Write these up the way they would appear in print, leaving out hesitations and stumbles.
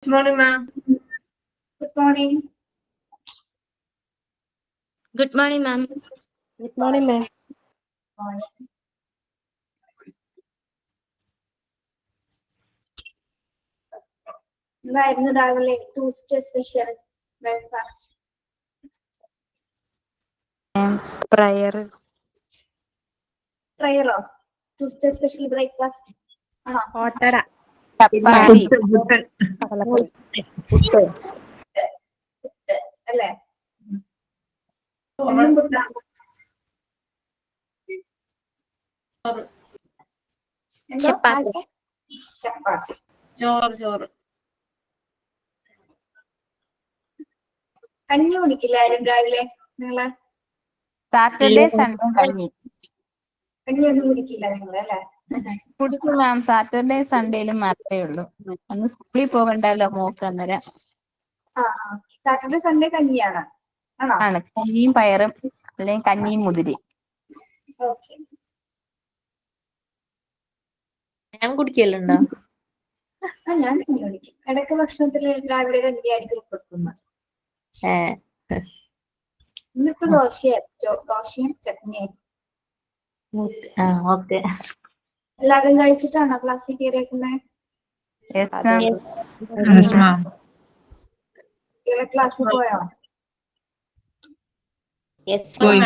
Good morning, ma'am. Good morning. Good morning, ma'am. Good morning, ma'am. Morning. എന്തായിരുന്നു രാവിലെ Tuesday special breakfast? Prayer. പ്രയറോ? Tuesday special breakfast ആണോ? Otara. Chapati. Puttu അല്ലേ? എന്നും പുട്ടാണ്. എന്തോ? ചപ്പാത്തി. ചപ്പാത്തി. ചോറ്. കഞ്ഞി കുടിക്കില്ല ആരും രാവിലെ? നിങ്ങള് സാറ്റർഡേ സൺഡേ കഞ്ഞി കഞ്ഞിയൊന്നും കുടിക്കില്ല നിങ്ങള് അല്ലേ? കുടിക്കും മാം. സാറ്റർഡേ സൺഡേയിലും മാത്രമേ ഉള്ളൂ. അന്ന് സ്കൂളിൽ പോകണ്ടല്ലോ മോക്ക് അന്നേരം. സാറ്റർഡേ സൺഡേ കഞ്ഞിയാണ് ആണോ? ആണ് കഞ്ഞിയും പയറും അല്ലെങ്കിൽ കഞ്ഞിയും മുതിരി. ഓക്കെ. ഞാൻ കുടിക്കലുണ്ടോ? ഞാൻ കഞ്ഞി കുടിക്കും. ഇടയ്ക്ക് ഭക്ഷണത്തില് രാവിലെ കഞ്ഞിയായിരിക്കും ഉൾപ്പെടുത്തുന്നത്. ഇന്നിപ്പോ ദോശയും ചട്നിയായിരിക്കും. ഓക്കെ. എല്ലാവരും കഴിച്ചിട്ടാണോ ക്ലാസ്സിൽ കയറിയേക്കുന്നത്? കുട്ടികളെ ക്ലാസ്സിൽ പോയോ? പോയി.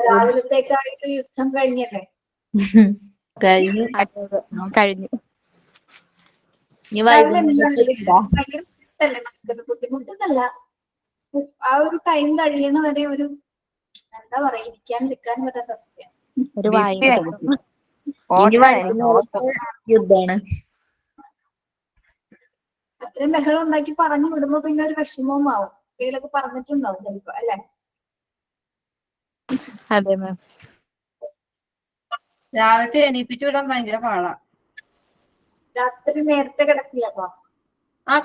രാവിലത്തേക്കായിട്ട് യുദ്ധം കഴിഞ്ഞല്ലേ? കഴിഞ്ഞു. രാവിലെ ഭയങ്കര ബുദ്ധിമുട്ടല്ലേ നമുക്കത്? ബുദ്ധിമുട്ടെന്നല്ല, ആ ഒരു ടൈം കഴിയുന്ന വരെ ഒരു എന്താ പറയാ, ഇരിക്കാൻ പറ്റാത്ത അവസ്ഥയാണ്. യുദ്ധാണ്. അത്രയും ബഹളം ഉണ്ടാക്കി പറഞ്ഞു വിടുമ്പോ പിന്നെ ഒരു വിഷമവും ആവും. കുട്ടികളൊക്കെ പറഞ്ഞിട്ടുണ്ടാവും ചിലപ്പോ അല്ലെ? അതെ മാം. രാവിലത്തെ എണീപ്പിച്ചു വിടാൻ ഭയങ്കര പാടാ. രാത്രി നേരത്തെ കിടക്കില്ലപ്പോ?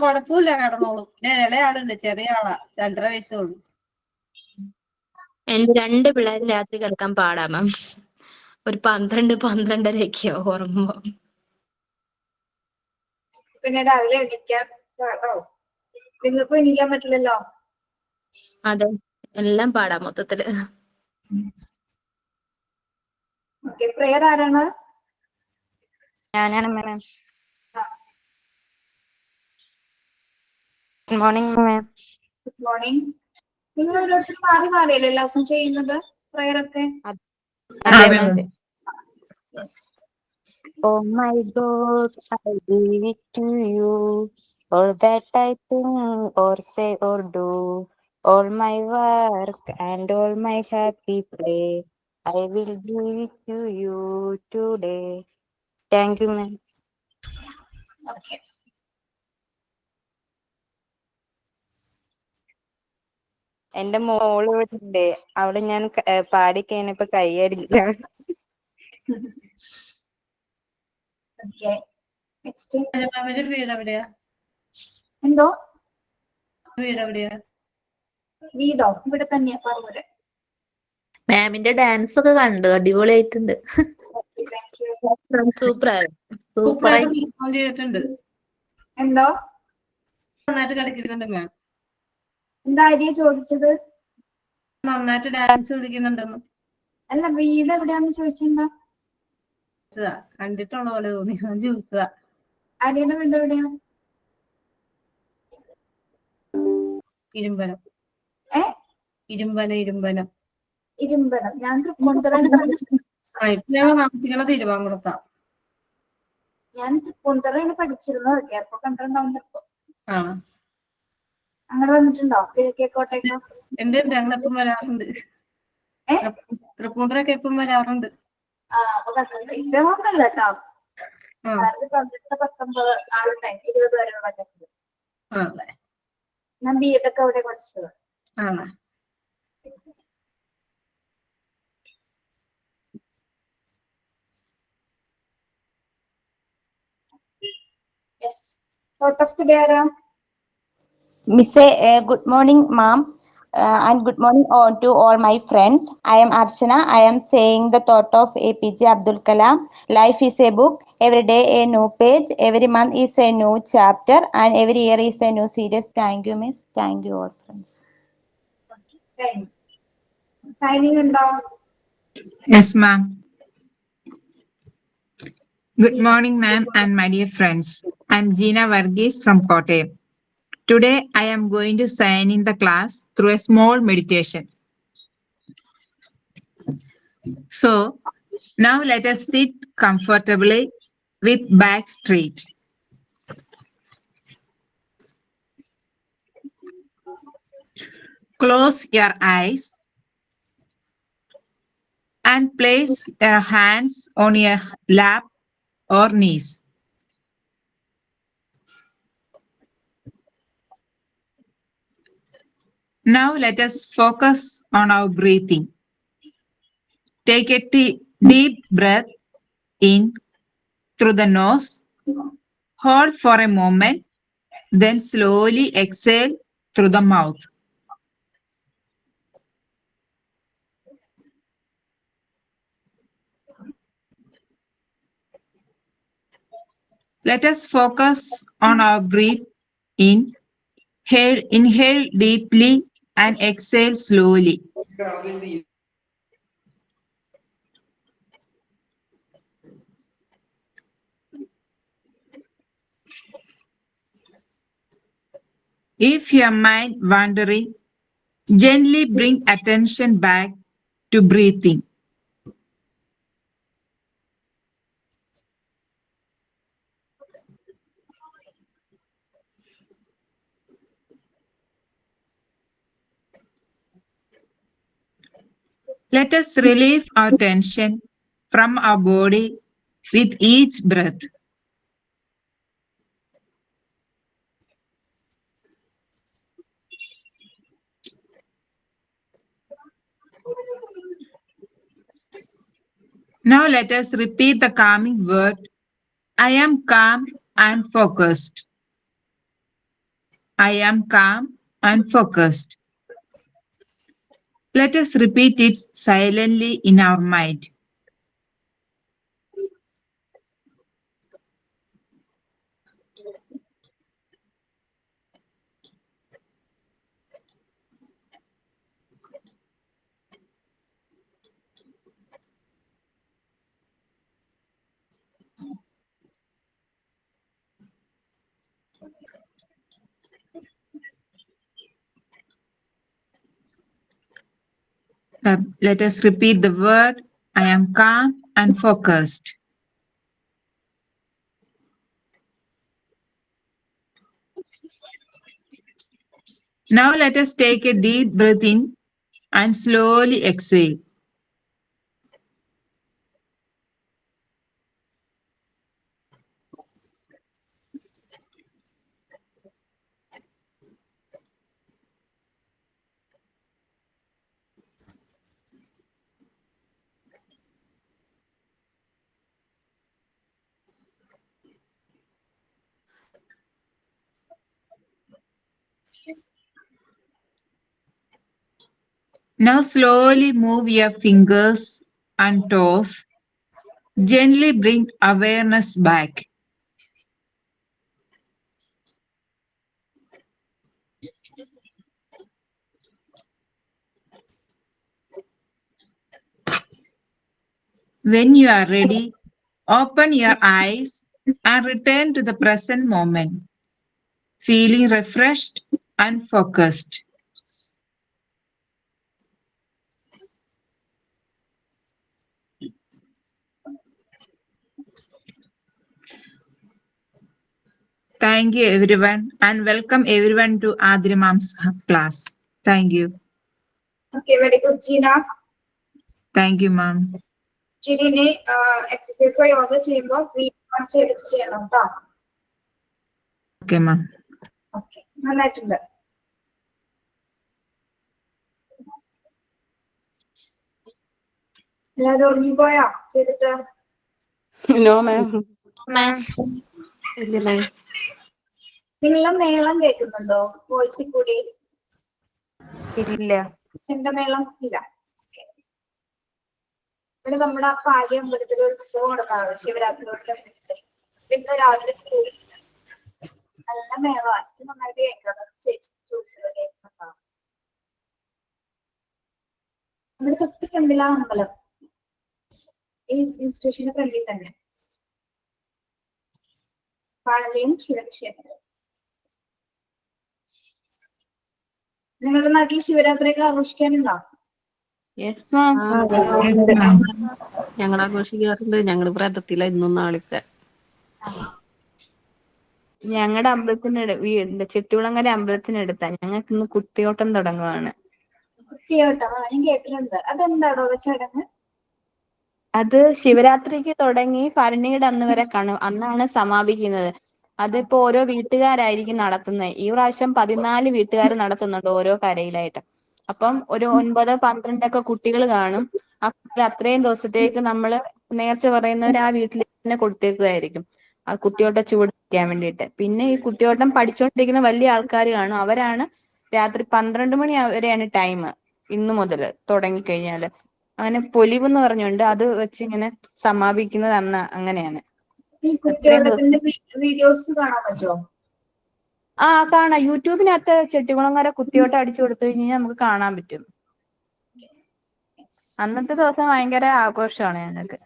കുഴപ്പമില്ല, കിടന്നോളൂ. പിന്നെ ഇളയാളുണ്ട്, ചെറിയ ആളാ, 2.5 വയസ്സുള്ളൂ. എന്റെ 2 പിള്ളേരും രാത്രി കിടക്കാൻ പാടാ മാം. ഒരു 12-12:30 ഉറങ്ങുമ്പോ. പിന്നെ രാവിലെ എണീക്കാൻ പാടാവും. നിങ്ങൾക്കും എണീക്കാൻ പറ്റില്ലല്ലോ. അതെ, എല്ലാം പാടാ മൊത്തത്തില്. ഓക്കെ. പ്രയർ ആരാണ്? ഞാനാണ് ma'am. Good morning ma'am. Good morning. നിങ്ങൾ ഓരോരുത്തർ മാറിയല്ലേ എല്ലാ ദിവസം ചെയ്യുന്നത് പ്രയർ ഒക്കെ? Oh my God, I give it to you. All that I think or say or do, all my work and all my happy play, I will give it to you today. Thank you, ma'am. Okay. എന്റെ മോള് ഇവിടെ ഉണ്ട്. അവിടെ ഞാൻ പാടി കഴിഞ്ഞപ്പോ കൈയടില്ല. Okay. Next. മാമിന്റെ വീട് എവിടെയാ? എന്തോ? വീട് എവിടെയാ? വീടോ? ഇവിടെ തന്നെയാ, പറവൂര്. മാമിന്റെ ഡാൻസ് ഒക്കെ കണ്ടു, അടിപൊളിയായിട്ടുണ്ട്. സൂപ്പറായി. പെർഫോം ചെയ്തിട്ടുണ്ട്. എന്തോ? നന്നായിട്ട് കളിക്കുന്നുണ്ട് മാം. എന്താ ആര്യ ചോദിച്ചത്? നന്നായിട്ട് ഡാൻസ് കളിക്കുന്നുണ്ടെന്ന്. അല്ല, വീട് എവിടെയാന്ന് ചോദിച്ചെന്താ? കണ്ടിട്ടുള്ള പോലെ തോന്നി, ഞാൻ ചോദിച്ചതാ. ആര്യയുടെ വീട് എവിടെയാ? ഇരുമ്പനം. ഇരുമ്പനം. ഞാൻ തൃപ്പൂണിത്തുറയാണ് പഠിച്ചത്. ഇപ്പൊ ഞങ്ങൾ താമസിക്കണത് തിരുവാങ്കുളത്താ. ഞാൻ തൃപ്പൂണിത്തുറയാണ് പഠിച്ചിരുന്നത്. അപ്പൊ കണ്ടിട്ടുണ്ടാവും ചിലപ്പോ. അങ്ങനെ വന്നിട്ടുണ്ടോ കിഴക്കേക്കോട്ടേക്ക്? ഉണ്ട്, ഞങ്ങളെപ്പം വരാറുണ്ട്. തൃപ്പൂണിത്തുറയൊക്കെ എപ്പം വരാറുണ്ട്. അപ്പൊ കണ്ടിട്ടുണ്ട്. ഇപ്പൊ മാത്രല്ല കേട്ടോ, 18-19 ആ ഒരു ടൈം, 20 വരെയുള്ള ടൈമില് ഞാൻ B.Ed ഒക്കെ അവിടെ പഠിച്ചത്. Yes. Thought of today, Ara? Miss, good morning, ma'am. And good morning to all my friends. I am Archana. I am saying the thought of APJ Abdul Kalam. Life is a book. Every day a new page. Every month is a new chapter. And every year is a new series. Thank you, Miss. Thank you all, friends. Signing ഉണ്ടോ? Yes, ma'am. Good morning, ma'am, and my dear friends. I'm Gina Varghese from Kottayam. Today, I am going to sign in the class through a small meditation. So, now let us sit comfortably with back straight. Close your eyes and place your hands on your lap or knees. Now let us focus on our breathing. Take a deep breath in through the nose. Hold for a moment, then slowly exhale through the mouth. Let us focus on our breath in. Inhale deeply and exhale slowly. If your mind wandering, gently bring attention back to breathing. Let us relieve our tension from our body with each breath. Now let us repeat the calming word, I am calm and focused. I am calm and focused. Let us repeat it silently in our mind. Let us repeat the word, I am calm and focused. Now let us take a deep breath in and slowly exhale. Now slowly move your fingers and toes. Gently bring awareness back. When you are ready, open your eyes and return to the present moment, feeling refreshed and focused. Thank you, everyone, and welcome everyone to Adri Mam's class. Thank you. Okay, very good, Gina. Thank you, ma'am. ജിനിനെ എക്സസൈസോ യോഗ ചെയ്യുമ്പോൾ video ചെയ്തിട്ട് ചെയ്യണം കേട്ടോ. Okay, ma'am. Okay, നന്നായിട്ടുണ്ട്. എല്ലാവരും ഉറങ്ങിപ്പോയോ ചെയ്തിട്ട്? No, ma'am. മാം ഇല്ല, ma'am. നിങ്ങളെ മേളം കേൾക്കുന്നുണ്ടോ വോയിസിൽ കൂടി? ഇല്ല. ചെണ്ടമേളം ഇല്ല. ഇവിടെ നമ്മുടെ പാലി അമ്പലത്തിൽ ഉത്സവം നടന്നാണ് ശിവരാത്രിയോടെ. പിന്നെ രാവിലെ പോയി നല്ല മേളമാണ്. എനിക്ക് നന്നായിട്ട് കേൾക്കാം. ചേച്ചി ചോദിച്ചത് കേൾക്കുന്നതാണ്. നമ്മുടെ തൊട്ട് ഫ്രണ്ടിലാ അമ്പലം. ഈ ഇൻസ്റ്റിറ്റ്യൂഷന്റെ ഫ്രണ്ടിൽ തന്നെ പാലയും ശിവക്ഷേത്രം. നിങ്ങളുടെ നാട്ടിൽ ശിവരാത്രിയൊക്കെ ആഘോഷിക്കാനുണ്ടോ? Yes ma'am. ഞങ്ങൾ ആഘോഷിക്കാറുണ്ട്. ഞങ്ങള് വ്രതത്തില ഇന്നും നാളത്തെ. ഞങ്ങളുടെ ചെട്ടികുളങ്ങര അമ്പലത്തിനടുത്താ. ഞങ്ങൾക്ക് ഇന്ന് കുത്തിയോട്ടം തുടങ്ങുവാണ്. കുത്തിയോട്ടം ഞാൻ കേട്ടിട്ടുണ്ട്. അതെന്താണോ ചടങ്ങ്? അത് ശിവരാത്രിക്ക് തുടങ്ങി ഭരണിയുടെ അന്ന് വരെ കാണും. അന്നാണ് സമാപിക്കുന്നത്. അതിപ്പോ ഓരോ വീട്ടുകാരായിരിക്കും നടത്തുന്നത്. ഈ പ്രാവശ്യം 14 വീട്ടുകാർ നടത്തുന്നുണ്ട് ഓരോ കരയിലായിട്ട്. അപ്പം ഒരു 9-12 കുട്ടികൾ കാണും. അത്രയും ദിവസത്തേക്ക് നമ്മള് നേർച്ച പറയുന്നവർ ആ വീട്ടിൽ തന്നെ കൊടുത്തേക്കുമായിരിക്കും ആ കുത്തിയോട്ട ചൂട് വയ്ക്കാൻ വേണ്ടിയിട്ട്. പിന്നെ ഈ കുത്തിയോട്ടം പഠിച്ചുകൊണ്ടിരിക്കുന്ന വലിയ ആൾക്കാർ കാണും. അവരാണ് രാത്രി 12 മണി വരെയാണ് ടൈം. ഇന്നു മുതൽ തുടങ്ങിക്കഴിഞ്ഞാല് അങ്ങനെ പൊലിവെന്ന് പറഞ്ഞുകൊണ്ട് അത് വെച്ച് ഇങ്ങനെ സമാപിക്കുന്നത് അന്ന് അങ്ങനെയാണ്. ഈ കുത്തിയോട്ടത്തിന്റെ വീഡിയോസ് കാണാൻ പറ്റുമോ? കാണാം. യൂട്യൂബിനകത്ത് ചെട്ടികുളങ്ങര കുത്തിയോട്ടം അടിച്ചു കൊടുത്തു കഴിഞ്ഞാൽ നമുക്ക് കാണാൻ പറ്റും. അന്നത്തെ ദിവസം ഭയങ്കര ആഘോഷമാണ് ഞങ്ങൾക്ക്.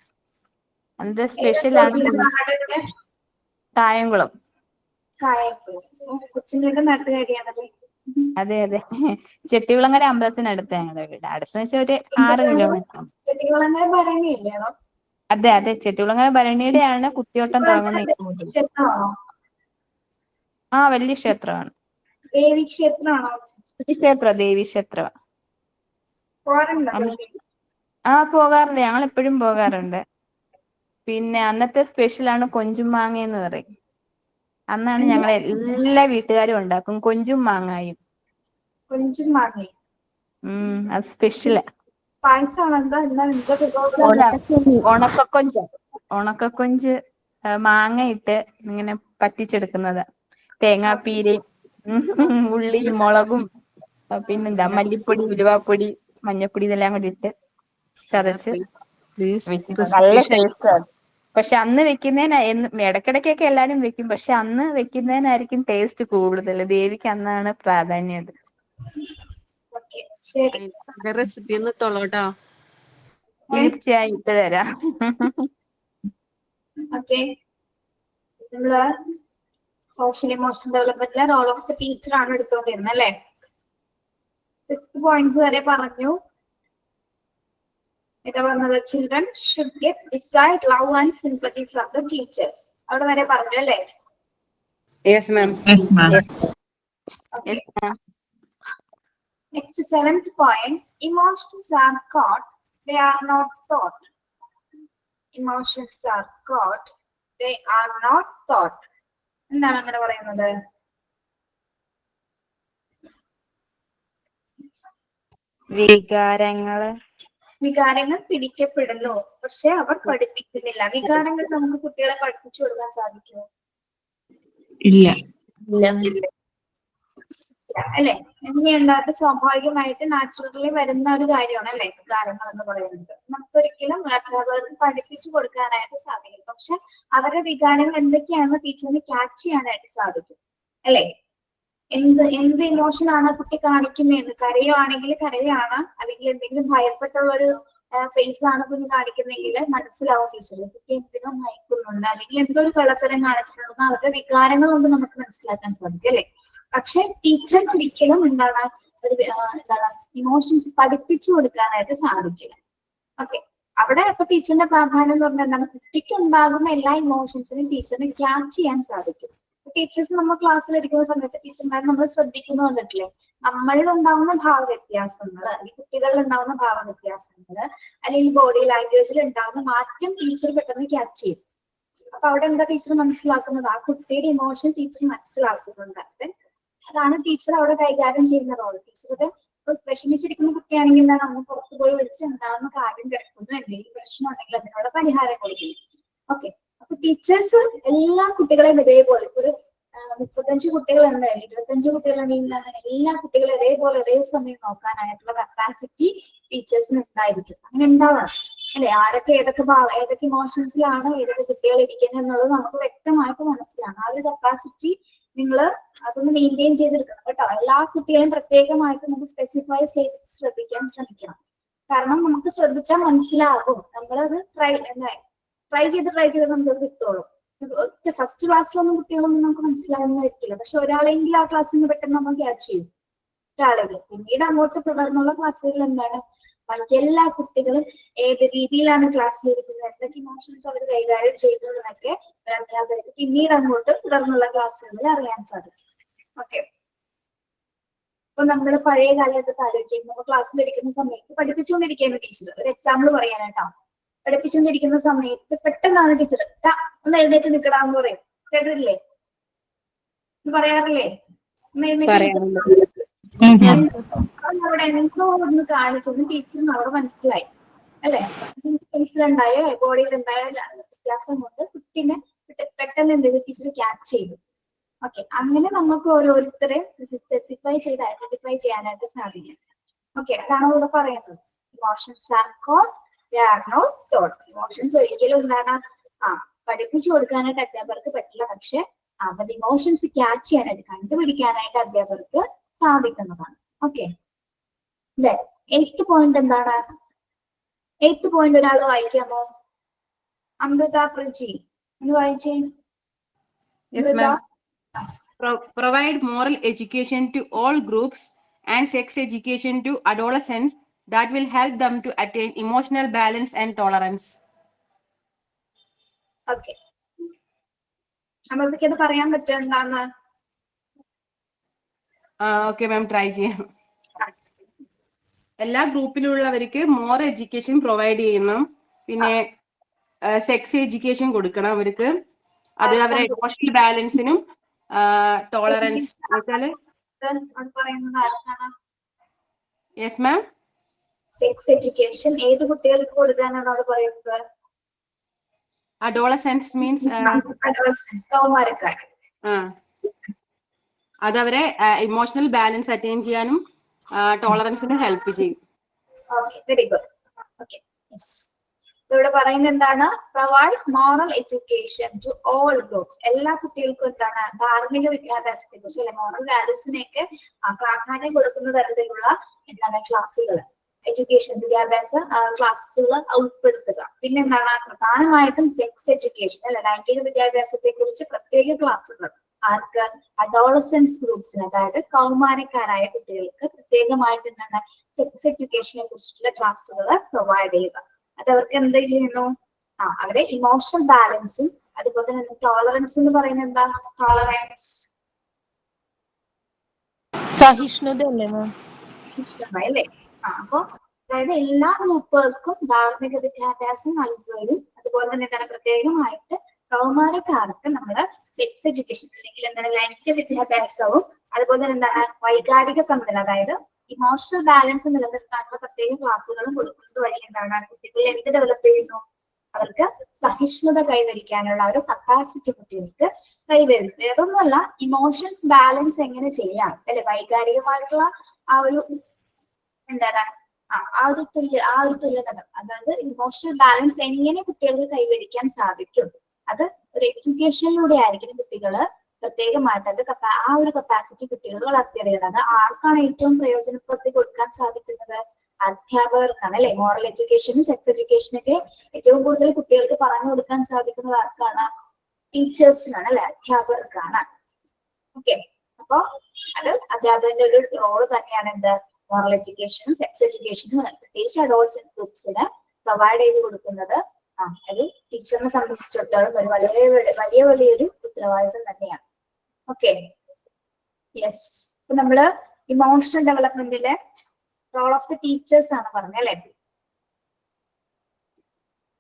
അന്നത്തെ സ്പെഷ്യലാണ് കായംകുളം. കൊച്ചിന്റെ നാട്ടുകാരിയാണല്ലേ? അതെ അതെ. ചെട്ടികുളങ്ങര അമ്പലത്തിനടുത്ത് ഞങ്ങളുടെ വീട്. അടുത്ത് വെച്ചാൽ ഒരു 6 കിലോമീറ്റർ. ചെട്ടികുളങ്ങര ഭരണിയല്ലേണോ? അതെ അതെ. ചെട്ടികുളങ്ങര ഭരണിയുടെയാണ് കുത്തിയോട്ടം തുടങ്ങുന്നത്. ക്ഷേത്രമാണോ? വലിയ ക്ഷേത്രമാണ്. ദേവി ക്ഷേത്രമാണോ? ദേവി ക്ഷേത്രമാണ്. പോകാറുണ്ടോ? പോകാറുണ്ട്. ഞങ്ങൾ എപ്പോഴും പോകാറുണ്ട്. പിന്നെ അന്നത്തെ സ്പെഷ്യലാണ് കൊഞ്ചും മാങ്ങ എന്ന് പറയും. അന്നാണ് ഞങ്ങൾ എല്ലാ വീട്ടുകാരും ഉണ്ടാക്കും കൊഞ്ചും മാങ്ങായും. കൊഞ്ചും മാങ്ങയും അത് സ്പെഷ്യലാ. പായസമാണോ? ഉണക്കക്കൊഞ്ച് മാങ്ങ ഇട്ട് ഇങ്ങനെ പറ്റിച്ചെടുക്കുന്നത്. തേങ്ങാപ്പീരയും ഉള്ളിയും മുളകും പിന്നെന്താ മല്ലിപ്പൊടി ഉലുവാപ്പൊടി മഞ്ഞപ്പൊടി ഇതെല്ലാം കൂടി ഇട്ട് ചതച്ച് നല്ല ടേസ്റ്റാണ്. പക്ഷെ അന്ന് ഇടയ്ക്കിടയ്ക്കൊക്കെ എല്ലാരും വെക്കും. പക്ഷെ അന്ന് വെക്കുന്നതിനായിരിക്കും ടേസ്റ്റ് കൂടുതൽ. ദേവിക്ക് അന്നാണ് പ്രാധാന്യം. റെസിപ്പി ഒന്ന് ഇട്ടോളൂട്ടോ. തീർച്ചയായും ഇട്ട് തരാം. നമ്മള് സോഷ്യൽ ഇമോഷൻ ഡെവലപ്മെന്റിലെ റോൾ ഓഫ് ദ ടീച്ചർ ആണ് എടുത്തോണ്ടിരുന്നത് അല്ലേ? 6 പോയിന്റ്സ് വരെ പറഞ്ഞു. ഇതാ പറഞ്ഞത് children should get desired love and sympathy from the teachers. അവിടെ വരെ പറഞ്ഞു അല്ലേ? Yes, ma'am. Next, 7th point. Emotions are caught, they are not taught. Emotions are caught, they are not taught. എന്താണ് അങ്ങനെ പറയുന്നത്? വികാരങ്ങൾ പിടിക്കപ്പെടുന്നു, പക്ഷെ അവർ പഠിപ്പിക്കുന്നില്ല. വികാരങ്ങൾ നമുക്ക് കുട്ടികളെ പഠിപ്പിച്ചു കൊടുക്കാൻ സാധിക്കുമോ? ഇല്ല. അല്ലെ? എങ്ങനെയുണ്ട്? അത് സ്വാഭാവികമായിട്ട് നാച്ചുറലി വരുന്ന ഒരു കാര്യമാണ് അല്ലെ വികാരങ്ങൾ എന്ന് പറയുന്നത്. നമുക്കൊരിക്കലും അധ്യാപകർക്ക് പഠിപ്പിച്ചു കൊടുക്കാനായിട്ട് സാധിക്കും. പക്ഷെ അവരുടെ വികാരങ്ങൾ എന്തൊക്കെയാണെന്ന് ടീച്ചറിന് ക്യാച്ച് ചെയ്യാനായിട്ട് സാധിക്കും അല്ലെ? എന്ത് ഇമോഷൻ ആണ് കുട്ടി കാണിക്കുന്നതെന്ന്. കരയുവാണെങ്കിൽ കരയാണ്, അല്ലെങ്കിൽ എന്തെങ്കിലും ഭയപ്പെട്ടുള്ള ഒരു ഫേസ് ആണ് കുഞ്ഞ് കാണിക്കുന്നെങ്കിൽ മനസ്സിലാവും ടീച്ചർ കുട്ടി എന്തിനോ ഭയക്കുന്നുണ്ട്, അല്ലെങ്കിൽ എന്തോ ഒരു കള്ളത്തരം കാണിച്ചിട്ടുണ്ടെന്ന് അവരുടെ വികാരങ്ങൾ കൊണ്ട് നമുക്ക് മനസ്സിലാക്കാൻ സാധിക്കും അല്ലെ? പക്ഷെ ടീച്ചർ ഒരിക്കലും എന്താണ് ഇമോഷൻസ് പഠിപ്പിച്ചു കൊടുക്കാനായിട്ട് സാധിക്കില്ല. ഓക്കെ, അവിടെ അപ്പൊ ടീച്ചറിന്റെ പ്രാധാന്യം എന്ന് പറഞ്ഞാൽ എന്താണ്? കുട്ടിക്ക് ഉണ്ടാകുന്ന എല്ലാ ഇമോഷൻസിനും ടീച്ചറിന് ക്യാച്ച് ചെയ്യാൻ സാധിക്കും. ടീച്ചേഴ്സ് നമ്മൾ ക്ലാസ്സിൽ ഇരിക്കുന്ന സമയത്ത് ടീച്ചർമാർ നമ്മൾ ശ്രദ്ധിക്കുന്നു കണ്ടിട്ടില്ലേ? നമ്മളിൽ ഉണ്ടാകുന്ന ഭാവവ്യത്യാസങ്ങൾ, അല്ലെങ്കിൽ കുട്ടികളിൽ ഉണ്ടാകുന്ന ഭാവവ്യത്യാസങ്ങൾ, അല്ലെങ്കിൽ ബോഡി ലാംഗ്വേജിൽ ഉണ്ടാകുന്ന മാറ്റം ടീച്ചർ പെട്ടെന്ന് ക്യാച്ച് ചെയ്യും. അപ്പൊ അവിടെ എന്താ ടീച്ചർ മനസ്സിലാക്കുന്നത്? ആ കുട്ടിയുടെ ഇമോഷൻ ടീച്ചർ മനസ്സിലാക്കുന്നുണ്ട്. അതാണ് ടീച്ചർ അവിടെ കൈകാര്യം ചെയ്യുന്ന റോൾ. ടീച്ചറുടെ വിഷമിച്ചിരിക്കുന്ന കുട്ടിയാണെങ്കിൽ എന്താണ്, നമ്മൾ പുറത്തു പോയി വിളിച്ച് എന്താണെന്ന് കാര്യം തിരക്കുന്നു, എന്തെങ്കിലും പ്രശ്നം ഉണ്ടെങ്കിൽ അതിനുള്ള പരിഹാരം കൊടുക്കുന്നു. ഓക്കെ, അപ്പൊ ടീച്ചേഴ്സ് എല്ലാ കുട്ടികളെയും ഇതേപോലെ ഒരു 35 കുട്ടികളുണ്ട്, 25 കുട്ടികളുണ്ടെങ്കിൽ എല്ലാ കുട്ടികളും ഒരേപോലെ ഒരേ സമയം നോക്കാനായിട്ടുള്ള കപ്പാസിറ്റി ടീച്ചേഴ്സിന് ഉണ്ടായിരിക്കും. അങ്ങനെ ഉണ്ടാവണം അല്ലെ? ആരൊക്കെ ഏതൊക്കെ ഇമോഷൻസിലാണ് ഏതൊക്കെ കുട്ടികൾ ഇരിക്കുന്നത് എന്നുള്ളത് നമുക്ക് വ്യക്തമായിട്ട് മനസ്സിലാണ്. ആ ഒരു കപ്പാസിറ്റി നിങ്ങൾ അതൊന്ന് മെയിൻറ്റെയിൻ ചെയ്തെടുക്കണം കേട്ടോ. എല്ലാ കുട്ടികളെയും പ്രത്യേകമായിട്ട് നമുക്ക് സ്പെസിഫൈ ചെയ്ത് ശ്രദ്ധിക്കാൻ ശ്രമിക്കണം. കാരണം നമുക്ക് ശ്രദ്ധിച്ചാൽ മനസ്സിലാകും. നമ്മളത് ട്രൈ ചെയ്ത് നമുക്ക് കിട്ടുള്ളൂ. ഫസ്റ്റ് ക്ലാസ്സിലൊന്നും കുട്ടികളൊന്നും നമുക്ക് മനസ്സിലാകുന്നതായിരിക്കില്ല. പക്ഷെ ഒരാളെങ്കിലും ആ ക്ലാസ്സിൽ നിന്ന് പെട്ടെന്ന് നമ്മൾ ക്യാച്ച് ചെയ്യും ഒരാളെങ്കിൽ. പിന്നീട് അങ്ങോട്ട് തുടർന്നുള്ള ക്ലാസ്സുകളിൽ എന്താണ് ബാക്കി എല്ലാ കുട്ടികളും ഏത് രീതിയിലാണ് ക്ലാസ്സിലിരിക്കുന്നത്, എന്തൊക്കെ ഇമോഷൻസ് അവർ കൈകാര്യം ചെയ്യുന്നതെന്നൊക്കെ അധ്യാപകർക്ക് പിന്നീട് അങ്ങോട്ട് തുടർന്നുള്ള ക്ലാസ്സുകളിൽ അറിയാൻ സാധിക്കും. ഓക്കെ. ഇപ്പൊ നമ്മൾ പഴയ കാലഘട്ടത്തെ ആലോചിക്കും. നമ്മൾ ക്ലാസ്സിലിരിക്കുന്ന സമയത്ത് പഠിപ്പിച്ചുകൊണ്ടിരിക്കുകയാണ് ടീച്ചർ. ഒരു എക്സാമ്പിൾ പറയാനായിട്ടോ. പഠിപ്പിച്ചുകൊണ്ടിരിക്കുന്ന സമയത്ത് പെട്ടെന്നാണ് ടീച്ചർ ഒന്ന് എഴുന്നേറ്റ് നിൽക്കടാന്ന് പറയും. കേട്ടിട്ടില്ലേ? പറയാറില്ലേ? ഒന്ന് എഴുന്നേറ്റ് അവിടെ എന്തോ ഒന്ന് കാണിച്ചെന്ന് ടീച്ചറിന് അവിടെ മനസ്സിലായി അല്ലെ? ഫേസിലുണ്ടായ ബോഡിയിലുണ്ടായ വ്യത്യാസം കൊണ്ട് കുട്ടീനെ പെട്ടെന്ന് എന്ത് ടീച്ചർ ക്യാച്ച് ചെയ്തു. ഓക്കെ. അങ്ങനെ നമുക്ക് ഓരോരുത്തരെ സ്പെസിഫൈ ചെയ്ത് ഐഡന്റിഫൈ ചെയ്യാനായിട്ട് സാധിക്കും. ഓക്കെ. അതാണ് ഇവിടെ പറയുന്നത്. Emotions are called, they are not told. Emotions ഒരിക്കലും എന്താണ് പഠിപ്പിച്ചു കൊടുക്കാനായിട്ട് അധ്യാപകർക്ക് പറ്റില്ല. പക്ഷെ അവരുടെ ഇമോഷൻസ് ക്യാച്ച് ചെയ്യാനായിട്ട് കണ്ടുപിടിക്കാനായിട്ട് അധ്യാപകർക്ക് സാധിക്കുന്നതാണ്. ഓക്കെ. അല്ലെ? 8th പോയിന്റ് എന്താണ്? 8th പോയിന്റ് ഒരാൾ വായിക്കാമോ? അമൃത പ്രജി ഒന്ന് വായിച്ചേ. Yes, ma'am. Provide moral education to all groups and sex education to adolescents that will help them to attain emotional balance and tolerance. Okay. അമൃതയ്ക്ക് അത് പറയാൻ പറ്റുമോ എന്താന്ന്? ഓക്കെ മാം, ട്രൈ ചെയ്യാം. എല്ലാ ഗ്രൂപ്പിലുള്ളവർക്ക് മോർ എഡ്യൂക്കേഷൻ പ്രൊവൈഡ് ചെയ്യണം. പിന്നെ സെക്സ് എഡ്യൂക്കേഷൻ കൊടുക്കണം അവർക്ക്. അത് അവരെ ഇമോഷണൽ ബാലൻസിനും ടോളറൻസ് പറയുന്നത് ആർക്കാണ്? Yes ma'am. സെക്സ് എഡ്യൂക്കേഷൻ ഏത് കുട്ടികൾക്ക് കൊടുക്കാനാണ് അവിടെ പറയുന്നത്? അഡോളസെൻസ് മീൻസ് കൗമാരക്കാർ. അത് അവരെ ഇമോഷണൽ ബാലൻസ് അറ്റൈൻ ചെയ്യാനും ടോളറൻസിനും ഹെൽപ്പ് ചെയ്യും. Okay, very good. ഓക്കെ, ഇവിടെ പറയുന്നത് എന്താണ്? Provide moral education to all groups. എല്ലാ കുട്ടികൾക്കും എന്താണ് ധാർമ്മിക വിദ്യാഭ്യാസത്തെ കുറിച്ച് അല്ലെ മോറൽ വാല്യൂസിനെയൊക്കെ പ്രാധാന്യം കൊടുക്കുന്ന തരത്തിലുള്ള എന്താണ് ക്ലാസ്സുകൾ, എഡ്യൂക്കേഷൻ വിദ്യാഭ്യാസ ക്ലാസ്സുകൾ ഉൾപ്പെടുത്തുക. പിന്നെ എന്താണ് പ്രധാനമായിട്ടും സെക്സ് എഡ്യൂക്കേഷൻ അല്ലെ ലൈംഗിക വിദ്യാഭ്യാസത്തെ കുറിച്ച് പ്രത്യേക ക്ലാസ്സുകൾ ആർക്ക്? അഡോളസൻസ് ഗ്രൂപ്പ്സിന്, അതായത് കൗമാരക്കാരായ കുട്ടികൾക്ക് പ്രത്യേകമായിട്ട് എന്താണ് സെക്സ് എഡ്യൂക്കേഷനെ കുറിച്ചിട്ടുള്ള ക്ലാസ്സുകൾ പ്രൊവൈഡ് ചെയ്യുക. അത് അവർക്ക് എന്ത് ചെയ്യുന്നു? അവരെ ഇമോഷണൽ ബാലൻസും അതുപോലെ തന്നെ ടോളറൻസ് എന്ന് പറയുന്നത് എന്താ? ടോളറൻസ് സഹിഷ്ണുത അല്ലേ മാം? അല്ലേ? അപ്പൊ അതായത് എല്ലാ ഗ്രൂപ്പുകൾക്കും ധാർമ്മിക വിദ്യാഭ്യാസം നൽകുകയും അതുപോലെ തന്നെ എന്താണ് പ്രത്യേകമായിട്ട് കൗമാരക്കാർക്ക് നമ്മുടെ സെക്സ് എഡ്യൂക്കേഷൻ അല്ലെങ്കിൽ എന്താണ് ലൈംഗിക വിദ്യാഭ്യാസവും അതുപോലെ തന്നെ എന്താണ് വൈകാരിക സമനില, അതായത് ഇമോഷണൽ ബാലൻസ് നിലനിർത്താനുള്ള പ്രത്യേക ക്ലാസ്സുകളും കൊടുക്കുന്നത് വഴി എന്താണ് കുട്ടികൾ എന്ത് ഡെവലപ്പ് ചെയ്യുന്നു? അവർക്ക് സഹിഷ്ണുത കൈവരിക്കാനുള്ള ഒരു കപ്പാസിറ്റി കുട്ടികൾക്ക് കൈവരുന്നു. വേറൊന്നുമല്ല, ഇമോഷൻസ് ബാലൻസ് എങ്ങനെ ചെയ്യാം അല്ലെ, വൈകാരികമായിട്ടുള്ള ആ ഒരു എന്താണ് ആ ഒരു തുല്യത, അതായത് ഇമോഷണൽ ബാലൻസ് എങ്ങനെ കുട്ടികൾക്ക് കൈവരിക്കാൻ സാധിക്കും, അത് ഒരു എഡ്യൂക്കേഷനിലൂടെ ആയിരിക്കും കുട്ടികള് പ്രത്യേകമായിട്ട് അത് ആ ഒരു കപ്പാസിറ്റി കുട്ടികൾ വളർത്തിയെടുക്കുന്നത്. ആർക്കാണ് ഏറ്റവും പ്രയോജനപ്പെടുത്തി കൊടുക്കാൻ സാധിക്കുന്നത്? അധ്യാപകർക്കാണ് അല്ലെ. മോറൽ എഡ്യൂക്കേഷനും സെക്സ് എഡ്യൂക്കേഷനൊക്കെ ഏറ്റവും കൂടുതൽ കുട്ടികൾക്ക് പറഞ്ഞു കൊടുക്കാൻ സാധിക്കുന്നത് ആർക്കാണ്? ടീച്ചേഴ്സിനാണ് അല്ലെ, അധ്യാപകർക്കാണ്. ഓക്കെ. അപ്പൊ അത് അധ്യാപകന്റെ ഒരു റോള് തന്നെയാണ് എന്ത്? മോറൽ എഡ്യൂക്കേഷനും സെക്സ് എഡ്യൂക്കേഷനും പ്രത്യേകിച്ച് അഡോൾസെന്റ് ഗ്രൂപ്പ്സിന് പ്രൊവൈഡ് ചെയ്ത് കൊടുക്കുന്നത് ഒരു ടീച്ചറിനെ സംബന്ധിച്ചിടത്തോളം ഒരു വലിയൊരു ഉത്തരവാദിത്വം തന്നെയാണ്. Okay, yes. ഇപ്പൊ നമ്മള് ഇമോഷണൽ ഡെവലപ്മെന്റിലെ റോൾ ഓഫ് ദി ടീച്ചേഴ്സ് ആണ് പറഞ്ഞത് അല്ലെ.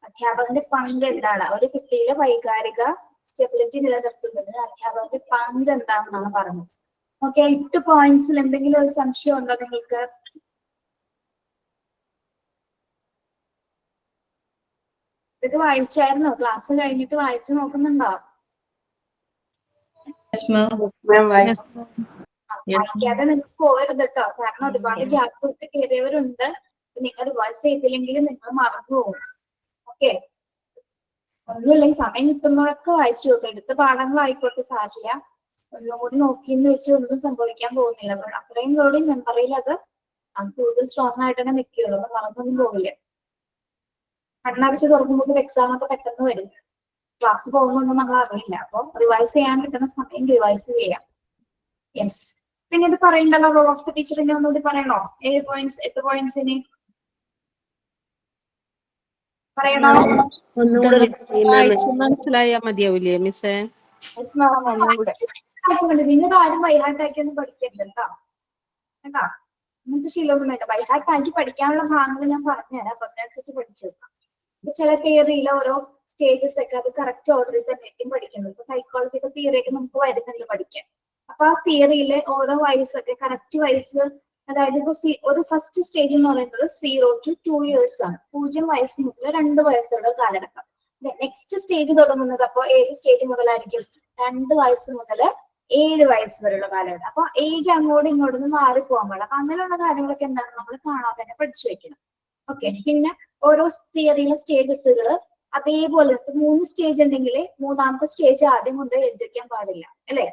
അധ്യാപകന്റെ പങ്ക് എന്താണ്? ഒരു കുട്ടിയിലെ വൈകാരിക സ്റ്റെബിലിറ്റി നിലനിർത്തുന്നതിന് അധ്യാപകന്റെ പങ്ക് എന്താണെന്നാണ് പറഞ്ഞത്. ഓക്കെ, 8 പോയിന്റ്സിൽ എന്തെങ്കിലും ഒരു സംശയം ഉണ്ടോ നിങ്ങൾക്ക്? ഇതൊക്കെ വായിച്ചായിരുന്നോ? ക്ലാസ് കഴിഞ്ഞിട്ട് വായിച്ചു നോക്കുന്നുണ്ടോ? Yes, ma'am. Ma'am, why? Yes, ma'am. വായിക്കാതെ നിങ്ങൾക്ക് പോകരുത് കേട്ടോ, കാരണം ഒരുപാട് ഗ്യാപ്പ് കൊടുത്ത് കയറിയവരുണ്ട്. നിങ്ങൾ റിവൈസ് ചെയ്തില്ലെങ്കിൽ നിങ്ങൾ മറന്നു പോകും. ഓക്കെ, ഒന്നുമില്ലെങ്കിൽ സമയം കിട്ടുമ്പോഴൊക്കെ വായിച്ചു നോക്കുക. എടുത്ത പാഠങ്ങളായിക്കോട്ടെ, സാരില്ല. ഒന്നും കൂടി നോക്കിയെന്ന് വെച്ച് ഒന്നും സംഭവിക്കാൻ പോകുന്നില്ല. അത്രയും കൂടി മെമ്മറിയിൽ അത് കൂടുതൽ സ്ട്രോങ് ആയിട്ട് തന്നെ നിൽക്കുകയുള്ളൂ. മറന്നൊന്നും പോകില്ല. കണ്ണടച്ച് തുറക്കുമ്പോൾ എക്സാം ഒക്കെ പെട്ടെന്ന് വരും. ക്ലാസ് പോകുന്നൊന്നും നമ്മൾ അറിയില്ല. അപ്പൊ റിവൈസ് ചെയ്യാൻ കിട്ടുന്ന സമയം റിവൈസ് ചെയ്യാം. യെസ്. പിന്നെ ഇത് പറയണ്ടല്ലോ, റോൾ ഓഫ് ദ ടീച്ചറിനെ ഒന്നുകൂടി പറയണോ? 7 പോയിന്റ്സ് 8 പോയിന്റ്സിന് പറയണോ? വായിച്ച് മനസ്സിലായാ മതിയാവൂലേ മിസ്സേ? ഒന്നുകൂടെ മനസ്സിലാക്കുന്നുണ്ട്. നിങ്ങൾക്ക് ആരും ബൈഹാർട്ടാക്കി ഒന്നും പഠിക്കരുത് കേട്ടോ. കേട്ടാ, അങ്ങനത്തെ ശീലമൊന്നും വേണ്ട. ബൈഹാർട്ടാക്കി പഠിക്കാനുള്ള ഭാഗങ്ങൾ ഞാൻ പറഞ്ഞുതരാം. അപ്പൊ അതിനനുസരിച്ച് പഠിച്ചു വെക്കാം. ഇപ്പൊ ചില തിയറിയിലെ ഓരോ സ്റ്റേജസ് ഒക്കെ അത് കറക്റ്റ് ഓർഡറിൽ തന്നെ പഠിക്കുന്നത്. ഇപ്പൊ സൈക്കോളജിക്കൽ തിയറി ഒക്കെ നമുക്ക് വരുന്നുണ്ട് പഠിക്കാൻ. അപ്പൊ ആ തിയറിയിലെ ഓരോ വയസ്സ് ഒക്കെ കറക്റ്റ് വയസ്സ്, അതായത് ഇപ്പൊ ഒരു ഫസ്റ്റ് സ്റ്റേജ് എന്ന് പറയുന്നത് 0 to 2 years ആണ്. 0 വയസ്സ് മുതൽ 2 വയസ്സുള്ള കാലഘട്ടം. നെക്സ്റ്റ് സ്റ്റേജ് തുടങ്ങുന്നത് അപ്പൊ ഏത് സ്റ്റേജ് മുതലായിരിക്കും? 2 വയസ്സ് മുതൽ 7 വയസ്സ് വരെയുള്ള കാലഘട്ടം. അപ്പൊ ഏജ് അങ്ങോട്ടും ഇങ്ങോട്ടും മാറിപ്പോകാൻ പാടില്ല. അപ്പൊ അങ്ങനെയുള്ള കാര്യങ്ങളൊക്കെ എന്താണ് നമ്മൾ കാണാതെ തന്നെ പഠിച്ചു വെക്കണം. ഓക്കെ. പിന്നെ ഓരോ തിയറിയിലെ സ്റ്റേജസുകൾ അതേപോലെ 3 സ്റ്റേജ് ഉണ്ടെങ്കിൽ 3ാമത്തെ സ്റ്റേജ് ആദ്യം കൊണ്ട് എഴുതിക്കാൻ പാടില്ല, അല്ലെ?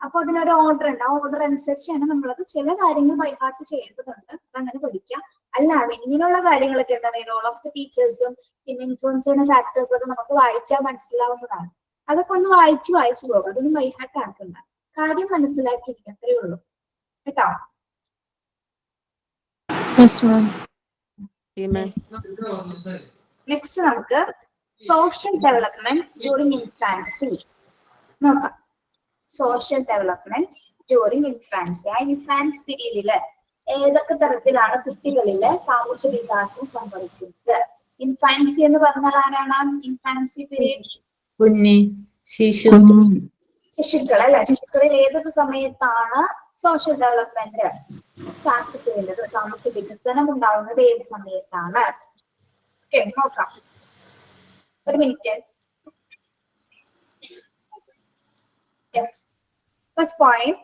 അപ്പൊ അതിനൊരു ഓർഡർ ഉണ്ട്. ആ ഓർഡർ അനുസരിച്ചാണ് നമ്മളത് ചില കാര്യങ്ങൾ ബൈഹാർട്ട് ചെയ്യേണ്ടതുണ്ട്. അതങ്ങനെ പഠിക്കാം. അല്ലാതെ ഇങ്ങനെയുള്ള കാര്യങ്ങളൊക്കെ എന്താണ് റോൾ ഓഫ് ദ ടീച്ചേഴ്സും പിന്നെ ഇൻഫ്ലുവൻസ് ചെയ്യുന്ന ഫാക്ടേഴ്സ് ഒക്കെ നമുക്ക് വായിച്ചാൽ മനസ്സിലാവുന്നതാണ്. അതൊക്കെ ഒന്ന് വായിച്ചു പോകും. അതൊന്നും ബൈഹാർട്ട് ആക്കണ്ട. കാര്യം മനസ്സിലാക്കിയിരിക്കും, അത്രേ ഉള്ളൂ കേട്ടോ. Yes, ma'am. നെക്സ്റ്റ് നമുക്ക് സോഷ്യൽ ഡെവലപ്മെന്റ് ഡ്യൂറിങ് ഇൻഫാൻസി നോക്കാം. Social development during infancy. ആ ഇൻഫാൻസ് പീരീഡില് ഏതൊക്കെ തരത്തിലാണ് കുട്ടികളിലെ സാമൂഹ്യ വികാസം സംഭവിക്കുന്നത്? ഇൻഫാൻസി എന്ന് പറഞ്ഞാൽ ആരാണ്? ഇൻഫാൻസി പീരീഡ് ശിശുക്കൾ അല്ലെ. ശിശുക്കളിൽ ഏതൊക്കെ സമയത്താണ് സോഷ്യൽ ഡെവലപ്മെന്റ് സ്റ്റാർട്ട് ചെയ്യുന്നത്? സാമൂഹ്യ വികസനം ഉണ്ടാവുന്നത് ഏത് സമയത്താണ്? ഓക്കെ, നോക്കാം. ഒരു minute. Yes. First point,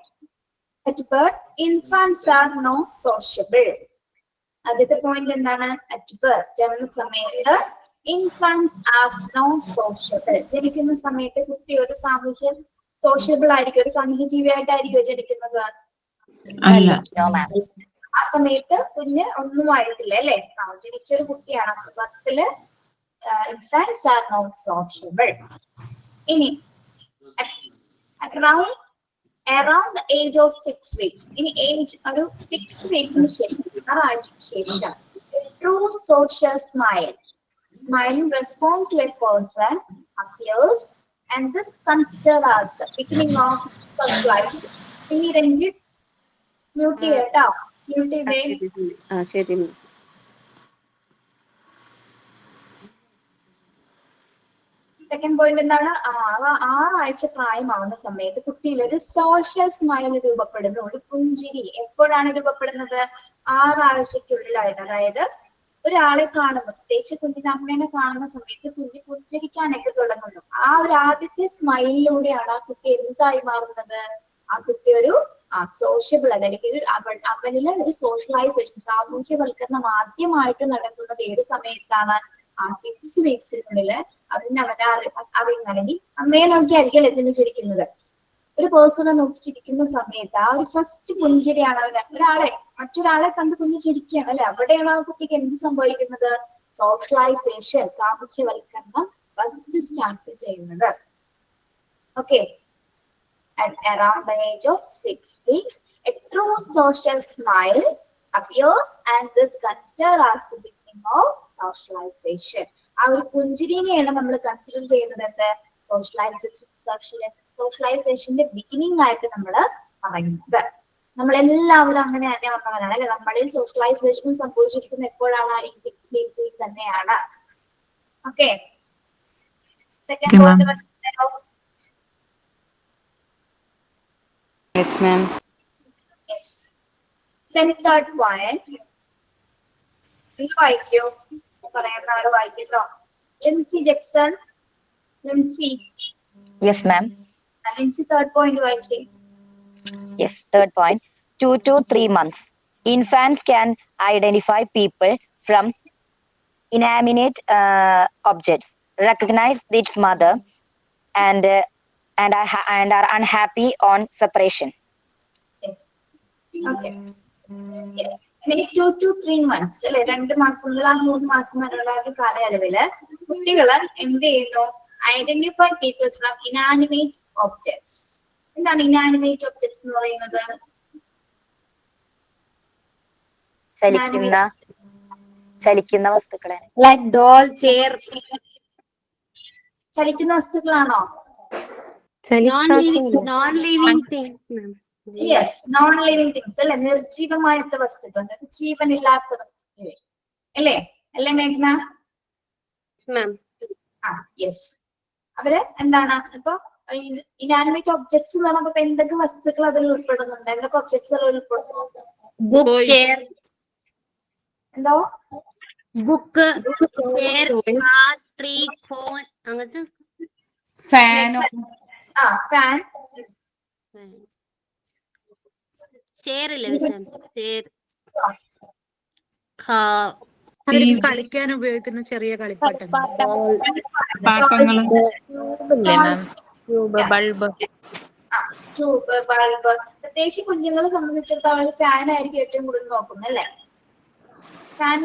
at birth infants are not sociable. ആദ്യത്തെ പോയിന്റ് എന്താണ്? at birth ജനന സമയത്ത് infants are not sociable. ജനിക്കുന്ന സമയത്ത് കുട്ടി ഒരു സാമൂഹ്യ സോഷ്യബിൾ ആയിരിക്കും, ഒരു സാമൂഹ്യ ജീവിയായിട്ടായിരിക്കും ജനിക്കുന്നത്? അല്ല. ആ സമയത്ത് കുഞ്ഞ് ഒന്നും ആയിട്ടില്ല, അല്ലെ? ജനിച്ചൊരു കുട്ടിയാണ്. ബർത്തില് infants are not sociable. ഇനി around the age of 6 weeks, ഇനി ഏജ് ഒരു 6 വീക്കിന് ശേഷം, 6 ആഴ്ചയ്ക്ക് ശേഷം true social smile in response to a person appears, and this considered as the beginning of socialization. ഇനി രഞ്ജിത്ത് മ്യൂട്ട് ചെയ്യട്ടോ, മ്യൂട്ട് ചെയ്തേ. ശരി. സെക്കൻഡ് പോയിന്റ് എന്താണ്? 6 ആഴ്ച പ്രായമാവുന്ന സമയത്ത് കുട്ടിയിൽ ഒരു സോഷ്യൽ സ്മൈൽ രൂപപ്പെടുന്നു, ഒരു പുഞ്ചിരി. എപ്പോഴാണ് രൂപപ്പെടുന്നത്? 6 ആഴ്ചയ്ക്കുള്ളിലായിട്ട്. അതായത് ഒരാളെ കാണുമ്പോൾ, പ്രത്യേകിച്ച് കുഞ്ഞിന്റെ അമ്മേനെ കാണുന്ന സമയത്ത് കുഞ്ഞ് പുഞ്ചിരിക്കാനൊക്കെ തുടങ്ങുന്നു. ആ ഒരു ആദ്യത്തെ സ്മൈലിലൂടെയാണ് ആ കുട്ടി എന്തായി മാറുന്നത്? ആ കുട്ടി ഒരു സോഷ്യബിൾ, അല്ലെങ്കിൽ അവനിലെ ഒരു സോഷ്യലൈസേഷൻ, സാമൂഹ്യവൽക്കരണം ആദ്യമായിട്ട് നടക്കുന്നത് ഏത് സമയത്താണ്? ആ 6 വീക്സിനുള്ളില് അവനെ അറിയുന്ന, അല്ലെങ്കിൽ അമ്മയെ നോക്കിയായിരിക്കും എന്തിനു ചിരിക്കുന്നത്. ഒരു പേഴ്സണെ നോക്കി ചിരിക്കുന്ന സമയത്ത് ആ ഒരു ഫസ്റ്റ് പുഞ്ചിരിയാണ് അവന്. മറ്റൊരാളെ കണ്ട് കുഞ്ഞ് ചിരിക്കുകയാണ്, അല്ലെ? അവിടെയാണ് ആ കുട്ടിക്ക് എന്ത് സംഭവിക്കുന്നത്? സോഷ്യലൈസേഷൻ, സാമൂഹ്യവൽക്കരണം ഫസ്റ്റ് സ്റ്റാർട്ട് ചെയ്യുന്നത്. Okay. At around the age of 6 weeks, a true social smile appears, and this considered as the beginning of socialization. ആ ഒരു പുഞ്ചിരിനെയാണ് നമ്മൾ കൺസിഡർ ചെയ്യുന്നത് എന്ത്? സോഷ്യലൈസേഷന്റെ ബിഗിനിങ് ആയിട്ട് നമ്മൾ പറയുന്നത്. നമ്മളെല്ലാവരും അങ്ങനെ തന്നെ വന്നവരാണ്, അല്ലെ? നമ്മളിൽ സോഷ്യലൈസേഷൻ സംഭവിച്ചിരിക്കുന്നത് എപ്പോഴാണ്? ഈ 6 വീക്സിൽ തന്നെയാണ്. Okay. Second point. Yes, ma'am. Yes. Then third point. വായിക്കോ, പറയുന്നവർ വായിക്കട്ടോ. Lincy Jackson. Lincy. Yes, ma'am. അല്ലെങ്കിൽ തേർഡ് പോയിന്റ് വായിച്ചേ. Yes, third point. 2 to 3 months. Infants can identify people from inanimate objects, recognize its mother, and are unhappy on separation. Yes okay. Yes. ഇനി 2 to 3 months അല്ലെ, 2 മാസം മുതൽ 3 മാസം വരെയുള്ള ഒരു കാലയളവില് കുട്ടികള് എന്ത് ചെയ്യുന്നു? Identify people from inanimate objects. എന്താണ് ഇനാനിമേറ്റ് ഒബ്ജക്ട്സ് എന്ന് പറയുന്നത്? ചലിക്കുന്ന വസ്തുക്കളെ. Like doll, chair. ചലിക്കുന്ന വസ്തുക്കളാണോ? Non-living things, ma'am. Yes, non living things അല്ലെ, നിർജീവമായിട്ടുള്ള വസ്തുക്കൾ, അതായത് ജീവനില്ലാത്ത വസ്തുക്കൾ അല്ലേ? അല്ലേ മേഘ്ന? Ma'am. ആ യെസ്. അവര് എന്താണ് ഇപ്പൊ ഇനാനിമേറ്റ് ഒബ്ജക്ട്സ് എന്ന് പറയുമ്പോ എന്തൊക്കെ വസ്തുക്കൾ അതിൽ ഉൾപ്പെടുന്നുണ്ട്? എന്തൊക്കെ ഒബ്ജക്ട്സ് ഉൾപ്പെടുന്നു? Book, chair. എന്തോ? Book, chair, car, tree, phone. അങ്ങനത്തെ ഫാനോ ആ ഫാൻ. chair ഇല്ലേ മിസ്സേ? chair, car, കളിക്കാൻ ഉപയോഗിക്കുന്ന ചെറിയ കളിപ്പാട്ടങ്ങൾ. പാട്ടങ്ങള് tube, bulb. Tube, bulb. പ്രത്യേകിച്ച് കുഞ്ഞുങ്ങളെ സംബന്ധിച്ചിടത്തോളം ഫാൻ ആയിരിക്കും ഏറ്റവും കൂടുതൽ നോക്കുന്നത് അല്ലെ? ഫാൻ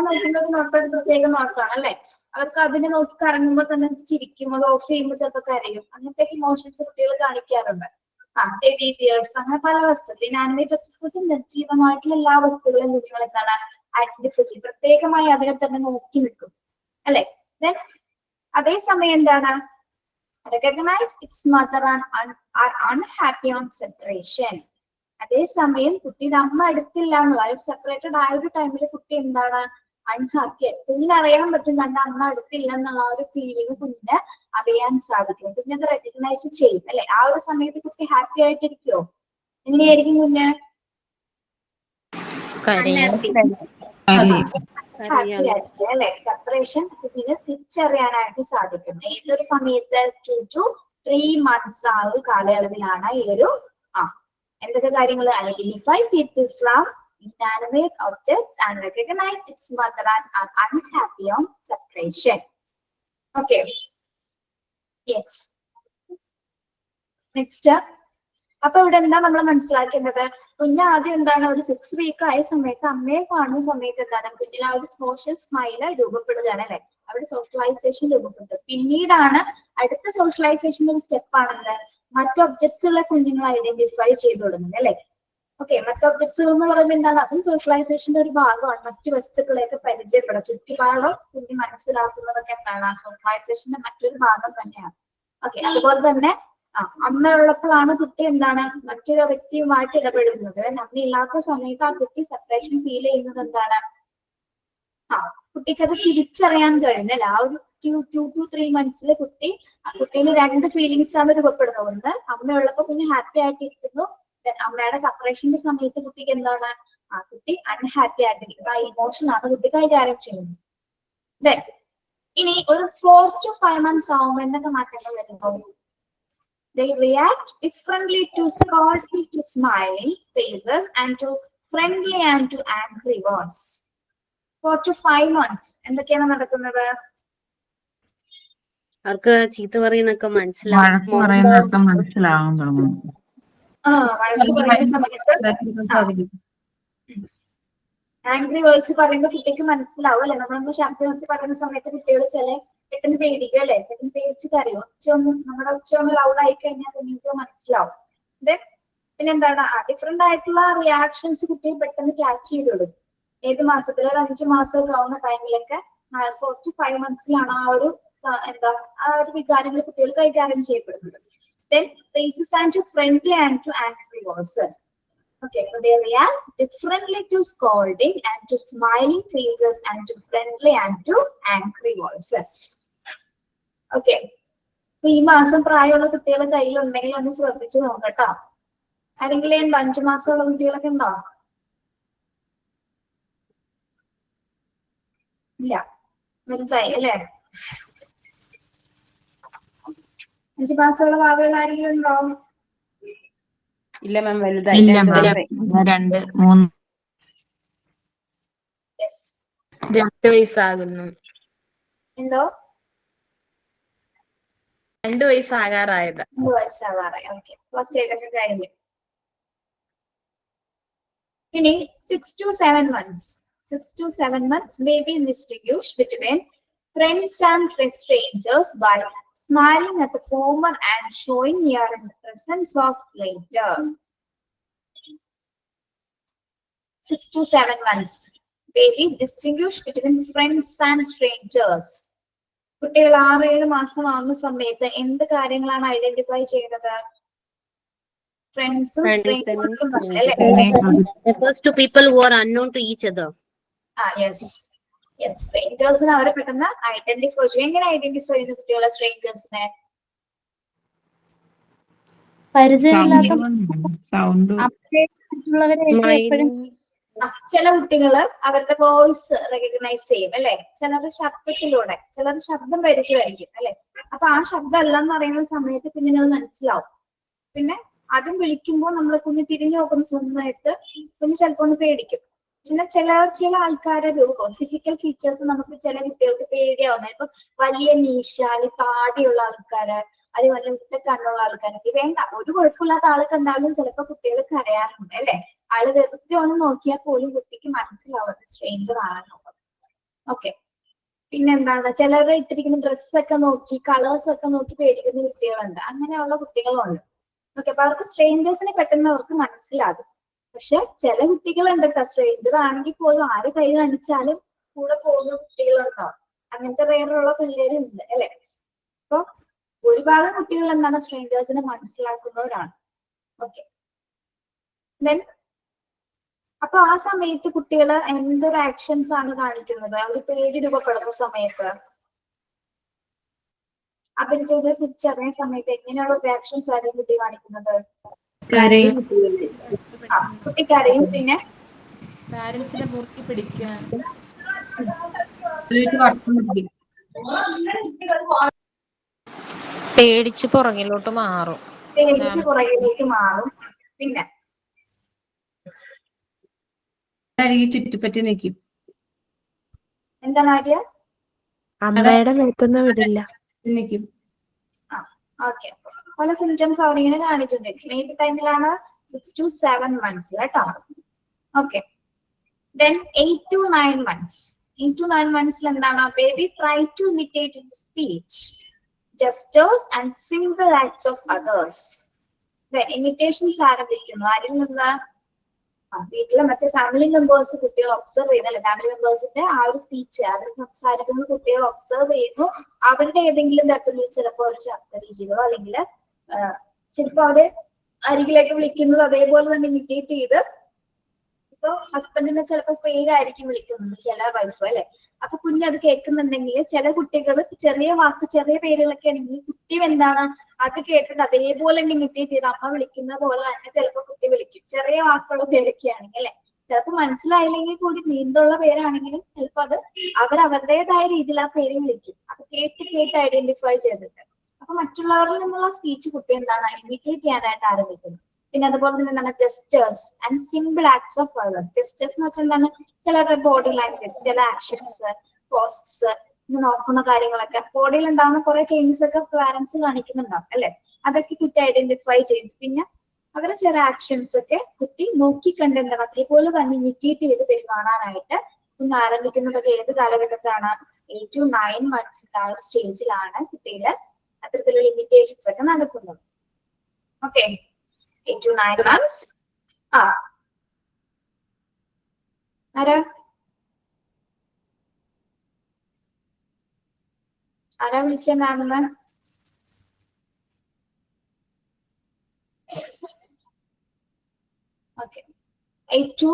നോക്കുന്നത് നോക്കാൻ പ്രത്യേക നോക്കാണ് അല്ലെ? അവർക്ക് അതിനെ നോക്കി കറങ്ങുമ്പോൾ തന്നെ ചിരിക്കും, അത് ഓഫ് ചെയ്യുമ്പോൾ ചിലപ്പോൾ കരയും. അങ്ങനത്തെ ഇമോഷൻസ് കുട്ടികൾ കാണിക്കാറുണ്ട്. ടെഡി ബിയേഴ്സ്, അങ്ങനെ പല വസ്തുക്കൾ. ഇനാനിമേറ്റ് ഒബ്ജക്ട്സ് നിർജീവമായിട്ടുള്ള എല്ലാ വസ്തുക്കളും കുഞ്ഞുങ്ങൾ എന്താണ് ഐഡന്റിഫൈ ചെയ്യും, പ്രത്യേകമായി അതിനെ തന്നെ നോക്കി നിൽക്കും അല്ലെ? ദെൻ അതേസമയം എന്താണ്? recognize its mother and are unhappy on separation. അതേസമയം കുട്ടിയുടെ അമ്മ അടുത്തില്ല എന്നുള്ള സെപ്പറേറ്റഡ് ആയ ഒരു ടൈമിൽ കുട്ടി എന്താണ് അൺഹാപ്പി ആയി. കുഞ്ഞിന് അറിയാൻ പറ്റും തന്റെ അമ്മ അടുത്തില്ല എന്നുള്ള ആ ഒരു ഫീലിംഗ് കുഞ്ഞിന് അറിയാൻ സാധിക്കും. കുഞ്ഞ് അത് റെക്കഗ്നൈസ് ചെയ്യും അല്ലെ? ആ ഒരു സമയത്ത് കുട്ടി ഹാപ്പി ആയിട്ടിരിക്കുമോ? എങ്ങനെയായിരിക്കും കുഞ്ഞ്? ഹാപ്പി ആയിരിക്കും അല്ലെ? സെപ്പറേഷൻ കുഞ്ഞിന് തിരിച്ചറിയാനായിട്ട് സാധിക്കും. ഏതൊരു സമയത്ത് 2 to 3 months ആ ഒരു കാലയളവിലാണ് ഈ ഒരു എന്തൊക്കെ കാര്യങ്ങൾ? Identify people from inanimate objects and recognize its mother and are unhappy on separation. Okay. Yes. Next. അപ്പൊ ഇവിടെ എന്താ നമ്മൾ മനസ്സിലാക്കേണ്ടത്? കുഞ്ഞ് ആദ്യം എന്താണ് ഒരു 6 week ആയ സമയത്ത് അമ്മയെ കാണുന്ന സമയത്ത് എന്താണ് കുഞ്ഞിന് ആ ഒരു സോഷ്യൽ സ്മൈല് രൂപപ്പെടുകയാണ് അല്ലെ? അവിടെ സോഷ്യലൈസേഷൻ രൂപപ്പെട്ടു. പിന്നീടാണ് അടുത്ത സോഷ്യലൈസേഷൻ്റെ ഒരു സ്റ്റെപ്പ് ആണെന്ന് മറ്റു ഒബ്ജക്ട്സുകളെ കുഞ്ഞുങ്ങൾ ഐഡന്റിഫൈ ചെയ്തു തുടങ്ങുന്നത് അല്ലെ? ഓക്കെ, മറ്റു ഒബ്ജക്ട്സുകൾ എന്ന് പറയുമ്പോൾ എന്താണ്? അതും സോഷ്യലൈസേഷന്റെ ഒരു ഭാഗമാണ്. മറ്റു വസ്തുക്കളെയൊക്കെ പരിചയപ്പെടാം, ചുറ്റുപാടും കുഞ്ഞ് മനസ്സിലാക്കുന്നതൊക്കെ എന്താണ് ആ സോഷ്യലൈസേഷന്റെ മറ്റൊരു ഭാഗം തന്നെയാണ്. ഓക്കെ, അതുപോലെ തന്നെ അമ്മ ഉള്ളപ്പോഴാണ് കുട്ടി എന്താണ് മറ്റൊരു വ്യക്തിയുമായിട്ട് ഇടപെടുന്നത്. അമ്മയില്ലാത്ത സമയത്ത് ആ കുട്ടി സെപ്പറേഷൻ ഫീൽ ചെയ്യുന്നത് എന്താണ്? കുട്ടിക്ക് അത് തിരിച്ചറിയാൻ കഴിയുന്നില്ല. ആ ഒരു 2 to 3 months കുട്ടിയിൽ 2 ഫീലിങ്സ് ആണ് രൂപപ്പെടുന്നത്. ഒന്ന്, അമ്മയുള്ളപ്പോ കുഞ്ഞ് ഹാപ്പി ആയിട്ടിരിക്കുന്നു. അമ്മയുടെ സെപ്പറേഷന്റെ സമയത്ത് കുട്ടിക്ക് എന്താണ്? കുട്ടി അൺഹാപ്പി ആയിട്ടിരിക്കുന്നത്. ആ ഇമോഷൻ ആണ് കുട്ടി കൈകാര്യം ചെയ്യുന്നത്. ഇനി ഒരു 4 to 5 months ആവുമ്പോൾ എന്തൊക്കെ മാറ്റങ്ങൾ വരുന്നു? They react differently to scolding, to smiling faces, and to friendly and to angry words. 4 to 5 months എന്തൊക്കെയാണ് നടക്കുന്നത്? അവർക്ക് ചീത്ത പറയുന്നൊക്കെ വഴക്ക് പറയുന്നതൊക്കെ മനസ്സിലാവാൻ തുടങ്ങും. വഴക്ക് പറയുന്ന സമയത്ത് ആംഗ്രി വേർഡ്സ് പറയുമ്പോൾ കുട്ടിക്ക് മനസ്സിലാവും അല്ലെ? നമ്മളൊന്ന് ശബ്ദം നിർത്തി പറയുന്ന സമയത്ത് കുട്ടികൾ പെട്ടെന്ന് പേടിക്കും അല്ലെ? പെട്ടെന്ന് പേടിച്ച് കരയും. നമ്മുടെ ഉച്ച ഒന്ന് ലൗഡ് ആയി കഴിഞ്ഞാൽ കുഞ്ഞുങ്ങൾക്ക് മനസ്സിലാവും. പിന്നെന്താണ്? ഡിഫറെന്റ് ആയിട്ടുള്ള റിയാക്ഷൻസ് കുട്ടികൾ പെട്ടെന്ന് ക്യാച്ച് ചെയ്ത് കൊടുക്കും. ഏത് മാസത്തിൽ? ഒരു 5 മാസമൊക്കെ ആവുന്ന ടൈമിലൊക്കെ 4 to 5 monthsലാണ് ആ ഒരു വികാരങ്ങൾ കുട്ടികൾ കൈകാര്യം ചെയ്യപ്പെടുന്നത്. Then faces and to friendly and to angry voices. Okay, so they react differently to scolding and to smiling faces and to friendly and to angry voices. Okay. ഈ മാസം പ്രായമുള്ള കുട്ടികൾ കയ്യിലുണ്ടെങ്കിൽ ഒന്ന് ശ്രദ്ധിച്ചു നോക്കട്ടോ. ആരെങ്കിലും ഉണ്ടോ? 5 മാസമുള്ള കുട്ടികളൊക്കെ ഉണ്ടോ? ഇല്ല, മനസ്സിലായി അല്ലേ? 5 മാസമുള്ള വാവുകൾ ആരെങ്കിലും ഉണ്ടോ? ഇല്ല മാം, വലുതായി. ഇല്ല 2 മാം. വയസ്സായി. 2, 3. യെസ്. 2 വയസ്സാകുന്നു. എന്തോ? 2 വയസ്സാകാറായത്. 2 വയസ്സാവാറായി. ഓക്കെ, ഫസ്റ്റ് എയ്ഡ് ഒക്കെ കഴിഞ്ഞു. ഇനി 6 to 7 months. 6 to 7 months may be distinguished between friends and strangers by smiling at the former and showing near in the presence of later. 6 to 7 months may be distinguished between friends and strangers. കുട്ടികൾ 6-7 മാസം ആകുന്ന സമയത്ത് എന്ത് കാര്യങ്ങളാണ് identify ചെയ്യുന്നത്? ഫ്രണ്ട്സും സ്ട്രേഞ്ചേഴ്സും അല്ലേ? Refers to people who are unknown to each other. Yes. സ്ട്രേഞ്ചേഴ്സിനെ അവരെ പെട്ടെന്ന് ഐഡന്റിഫൈ ചെയ്യും. എങ്ങനെ ഐഡന്റിഫൈ ചെയ്യുന്ന കുട്ടികളെ സ്ട്രേഞ്ചേഴ്സിനെ? പരിചയമില്ലാത്ത സൗണ്ട് മറ്റുള്ളവരെയൊക്കെ എപ്പോഴും ചില കുട്ടികള് അവരുടെ വോയിസ് റെക്കഗ്നൈസ് ചെയ്യും അല്ലെ? ചിലർ ശബ്ദത്തിലൂടെ, ചിലർ ശബ്ദം പരിചയമായിരിക്കും അല്ലെ? അപ്പൊ ആ ശബ്ദം അല്ലെന്ന് പറയുന്ന സമയത്ത് കുഞ്ഞിനത് മനസ്സിലാവും. പിന്നെ അതും വിളിക്കുമ്പോൾ നമ്മൾ കുഞ്ഞ് തിരിഞ്ഞു നോക്കുന്ന സമയത്ത് കുഞ്ഞ് ചിലപ്പോ ഒന്ന് പേടിക്കും. പിന്നെ ചില ആൾക്കാരുടെ രൂപം, ഫിസിക്കൽ ഫീച്ചേഴ്സ് നമുക്ക് ചില കുട്ടികൾക്ക് പേടിയാവുന്നത്. ഇപ്പൊ വലിയ മീശ, അല്ലെങ്കിൽ താടിയുള്ള ആൾക്കാര്, അല്ലെങ്കിൽ വലിയ ഉച്ച കണ്ണുള്ള ആൾക്കാരൊക്കെ വേണ്ട, ഒരു കുഴപ്പമില്ലാത്ത ആള് കണ്ടാലും ചിലപ്പോ കുട്ടികൾ കരയാറുണ്ട് അല്ലെ? ആള് വെറുതെ ഒന്ന് നോക്കിയാൽ പോലും കുട്ടിക്ക് മനസ്സിലാവുന്നത് സ്ട്രേഞ്ചർ ആണെന്നുള്ളത്. ഓക്കെ, പിന്നെന്താണ്, ചിലർ ഇട്ടിരിക്കുന്ന ഡ്രസ്സൊക്കെ നോക്കി, കളേഴ്സ് ഒക്കെ നോക്കി പേടിക്കുന്ന കുട്ടികളുണ്ട്. അങ്ങനെയുള്ള കുട്ടികളുണ്ട്. ഓക്കെ, അപ്പൊ അവർക്ക് സ്ട്രേഞ്ചേഴ്സിനെ പെട്ടെന്ന് അവർക്ക് മനസ്സിലാകും. പക്ഷെ ചില കുട്ടികളുണ്ട് കേട്ടോ, സ്ട്രേഞ്ചർ ആണെങ്കിൽ പോലും ആര് കൈ കാണിച്ചാലും കൂടെ പോകുന്ന കുട്ടികളുണ്ടാവും. അങ്ങനത്തെ വേറെയുള്ള പിള്ളേരുണ്ട് അല്ലെ? അപ്പൊ ഒരുപാട് കുട്ടികൾ എന്താണ് സ്ട്രേഞ്ചേഴ്സിനെ മനസ്സിലാക്കുന്നവരാണ്. ഓക്കെ, ദെൻ അപ്പൊ ആ സമയത്ത് കുട്ടികൾ എന്തൊരു ആക്ഷൻസ് ആണ് കാണിക്കുന്നത്? ഒരു പേടി രൂപപ്പെടുന്ന സമയത്ത്, അപരിചിതരെ തിരിച്ചറിയുന്ന സമയത്ത് എങ്ങനെയുള്ള റിയാക്ഷൻസ് ആയിരിക്കും കുട്ടി കാണിക്കുന്നത്? കുട്ടി കരയും. പിന്നെ പാരന്റ്സിനെ മുറുക്കി പിടിക്കാൻ, പേടിച്ച് പുറകിലോട്ട് മാറും. പേടിച്ച് പുറകിലേക്ക് മാറും. പിന്നെ ചുറ്റിപ്പറ്റി നിൽക്കും. എന്താണ് ആര്യ? അമ്മയുടെ മേത്തൊന്നും വിടില്ല. നിൽക്കും. ഓക്കെ, പല സിംറ്റംസ് അവരിങ്ങനെ കാണിച്ചിട്ടുണ്ടായിരിക്കും. ഏത് ടൈമിലാണ്? 6 to 7 months കേട്ടോ. Okay, then 8 to 9 months. 8 to 9 months എന്താണ്? Baby try to imitate speech, gestures and simple acts of others. Imitations ആരംഭിക്കുന്നു. ആരിൽ നിന്ന്? വീട്ടിലെ മറ്റേ ഫാമിലി മെമ്പേഴ്സ് കുട്ടികൾ ഒബ്സർവ് ചെയ്യുന്നല്ലേ? ഫാമിലി മെമ്പേഴ്സിന്റെ ആ ഒരു സ്പീച്ച്, അവർ സംസാരിക്കുന്ന കുട്ടികൾ ഒബ്സർവ് ചെയ്യുന്നു. അവരുടെ ഏതെങ്കിലും തരത്തിലുള്ള ചിലപ്പോൾ ഒരു ശബ്ദരീചികളോ അല്ലെങ്കിൽ ചിലപ്പോൾ അവരെ അരികിലേക്ക് വിളിക്കുന്നത് അതേപോലെ തന്നെ ഇമിറ്റേറ്റ് ചെയ്ത്, ഇപ്പൊ ഹസ്ബൻഡിനെ ചിലപ്പോൾ പേരായിരിക്കും വിളിക്കുന്നത് ചില വൈഫ് അല്ലെ? അപ്പൊ കുഞ്ഞത് കേൾക്കുന്നുണ്ടെങ്കിൽ ചില കുട്ടികൾ ചെറിയ വാക്ക്, ചെറിയ പേരുകളൊക്കെ ആണെങ്കിൽ കുട്ടി എന്താണ് അത് കേട്ടിട്ട് അതേപോലെ തന്നെ ഇമിറ്റേറ്റ് ചെയ്ത് അമ്മ വിളിക്കുന്ന പോലെ തന്നെ ചിലപ്പോൾ കുട്ടി വിളിക്കും. ചെറിയ വാക്കുള്ള പേരൊക്കെ ആണെങ്കിൽ അല്ലെ? ചിലപ്പോൾ മനസ്സിലായില്ലെങ്കിൽ കൂടി നീണ്ടുള്ള പേരാണെങ്കിലും ചിലപ്പോൾ അത് അവരവരുടേതായ രീതിയിൽ ആ പേര് വിളിക്കും. അത് കേട്ട് ഐഡന്റിഫൈ ചെയ്തിട്ട് അപ്പൊ മറ്റുള്ളവരിൽ നിന്നുള്ള സ്പീച്ച് കുട്ടി എന്താണ് ഇമിറ്റേറ്റ് ചെയ്യാനായിട്ട് ആരംഭിക്കുന്നു. പിന്നെ അതുപോലെ തന്നെ എന്താണ്? Gestures and simple acts of work. Gestures എന്ന് വെച്ചാൽ എന്താണ്? ചിലരുടെ ബോഡി ലാംഗ്വേജ്, ചില ആക്ഷൻസ്, പോസ്റ്റ്സ്, നോക്കുന്ന കാര്യങ്ങളൊക്കെ, ബോഡിയിൽ ഉണ്ടാകുന്ന കുറെ ചേഞ്ചസ് ഒക്കെ പാരന്റ്സ് കാണിക്കുന്നുണ്ടാവും അല്ലെ? അതൊക്കെ കുട്ടി ഐഡന്റിഫൈ ചെയ്തു. പിന്നെ അവരെ ചില ആക്ഷൻസ് ഒക്കെ കുട്ടി നോക്കിക്കണ്ട് എന്താണ് അതേപോലെ തന്നെ ഇമിറ്റേറ്റ് ചെയ്ത് പെരുമാറാനായിട്ട് കുഞ്ഞ് ആരംഭിക്കുന്നതൊക്കെ ഏത് കാലഘട്ടത്തിലാണ്? 8 to 9 months ആ ഒരു സ്റ്റേജിലാണ് കുട്ടിയുടെ അത്തരത്തിലുള്ള ഇമിറ്റേഷൻസ് ഒക്കെ നടക്കുന്നത്. Okay, 8 to 9 months. ആരാ വിളിച്ച മാമെന്ന്? Okay, 8 to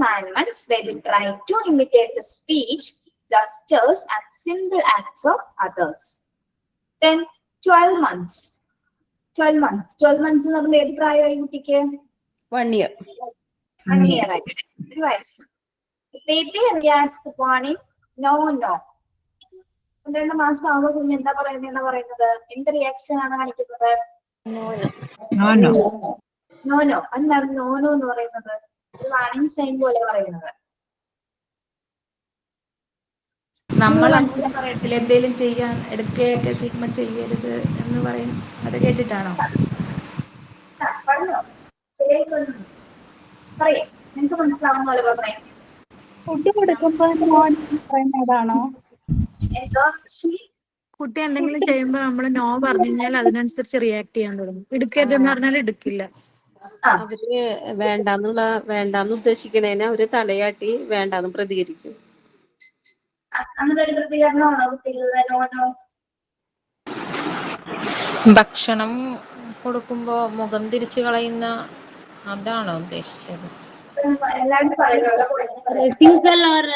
9 months they will try to imitate the speech, gestures and simple acts of others. Then 12 months. 12 months എന്ന് പറഞ്ഞാൽ ഏത് പ്രായമായി കുട്ടിക്ക്? 1 year. 1 year ആയിട്ട്, ഒരു വയസ്സ്. Baby reacts to warning, no. 12 മാസം ആവുമ്പോൾ കുഞ്ഞ് എന്താ പറയുന്നത്? എന്ത് റിയാക്ഷൻ ആണ് കാണിക്കുന്നത്? No, no. നോനോ. എന്താണ് നോനോ എന്ന് പറയുന്നത്? ഒരു വാണിംഗ് സൈൻ പോലെ പറയുന്നത്. നമ്മൾ അങ്ങനെ മനസ്സിലായി. പറയത്തില്ല, എന്തെങ്കിലും ചെയ്യാൻ എടുക്കുകയൊക്കെ ചെയ്യുമ്പോൾ ചെയ്യരുത് എന്ന് പറയും, അത് കേട്ടിട്ടാണോ? പറഞ്ഞോ, ശരിയായിക്കൊള്ളു. പറയേ, നിങ്ങക്ക് മനസ്സിലാവുന്ന പോലെ പറഞ്ഞേ. ഫുഡ് കൊടുക്കുമ്പോ നോൺ പറയുന്നതാണോ? എന്തോ കുട്ടി എന്തെങ്കിലും ചെയ്യുമ്പോൾ നമ്മൾ നോ പറഞ്ഞു കഴിഞ്ഞാൽ അതിനനുസരിച്ച് റിയാക്ട് ചെയ്യാൻ തുടങ്ങും. എടുക്കരുതെന്ന് പറഞ്ഞാൽ എടുക്കില്ല. അവര് വേണ്ടാന്ന് ഉദ്ദേശിക്കണേന് അവര് തലയാട്ടി വേണ്ടാന്ന് പ്രതികരിക്കും. അങ്ങനെ ഒരു പ്രതികരണമാണോ കുട്ടികളുടെ നോനോ? ഭക്ഷണം കൊടുക്കുമ്പോ മുഖം തിരിച്ചു കളയുന്ന അതാണോ ഉദ്ദേശിച്ചത്? എല്ലാവരും പറയുന്നത് refusal or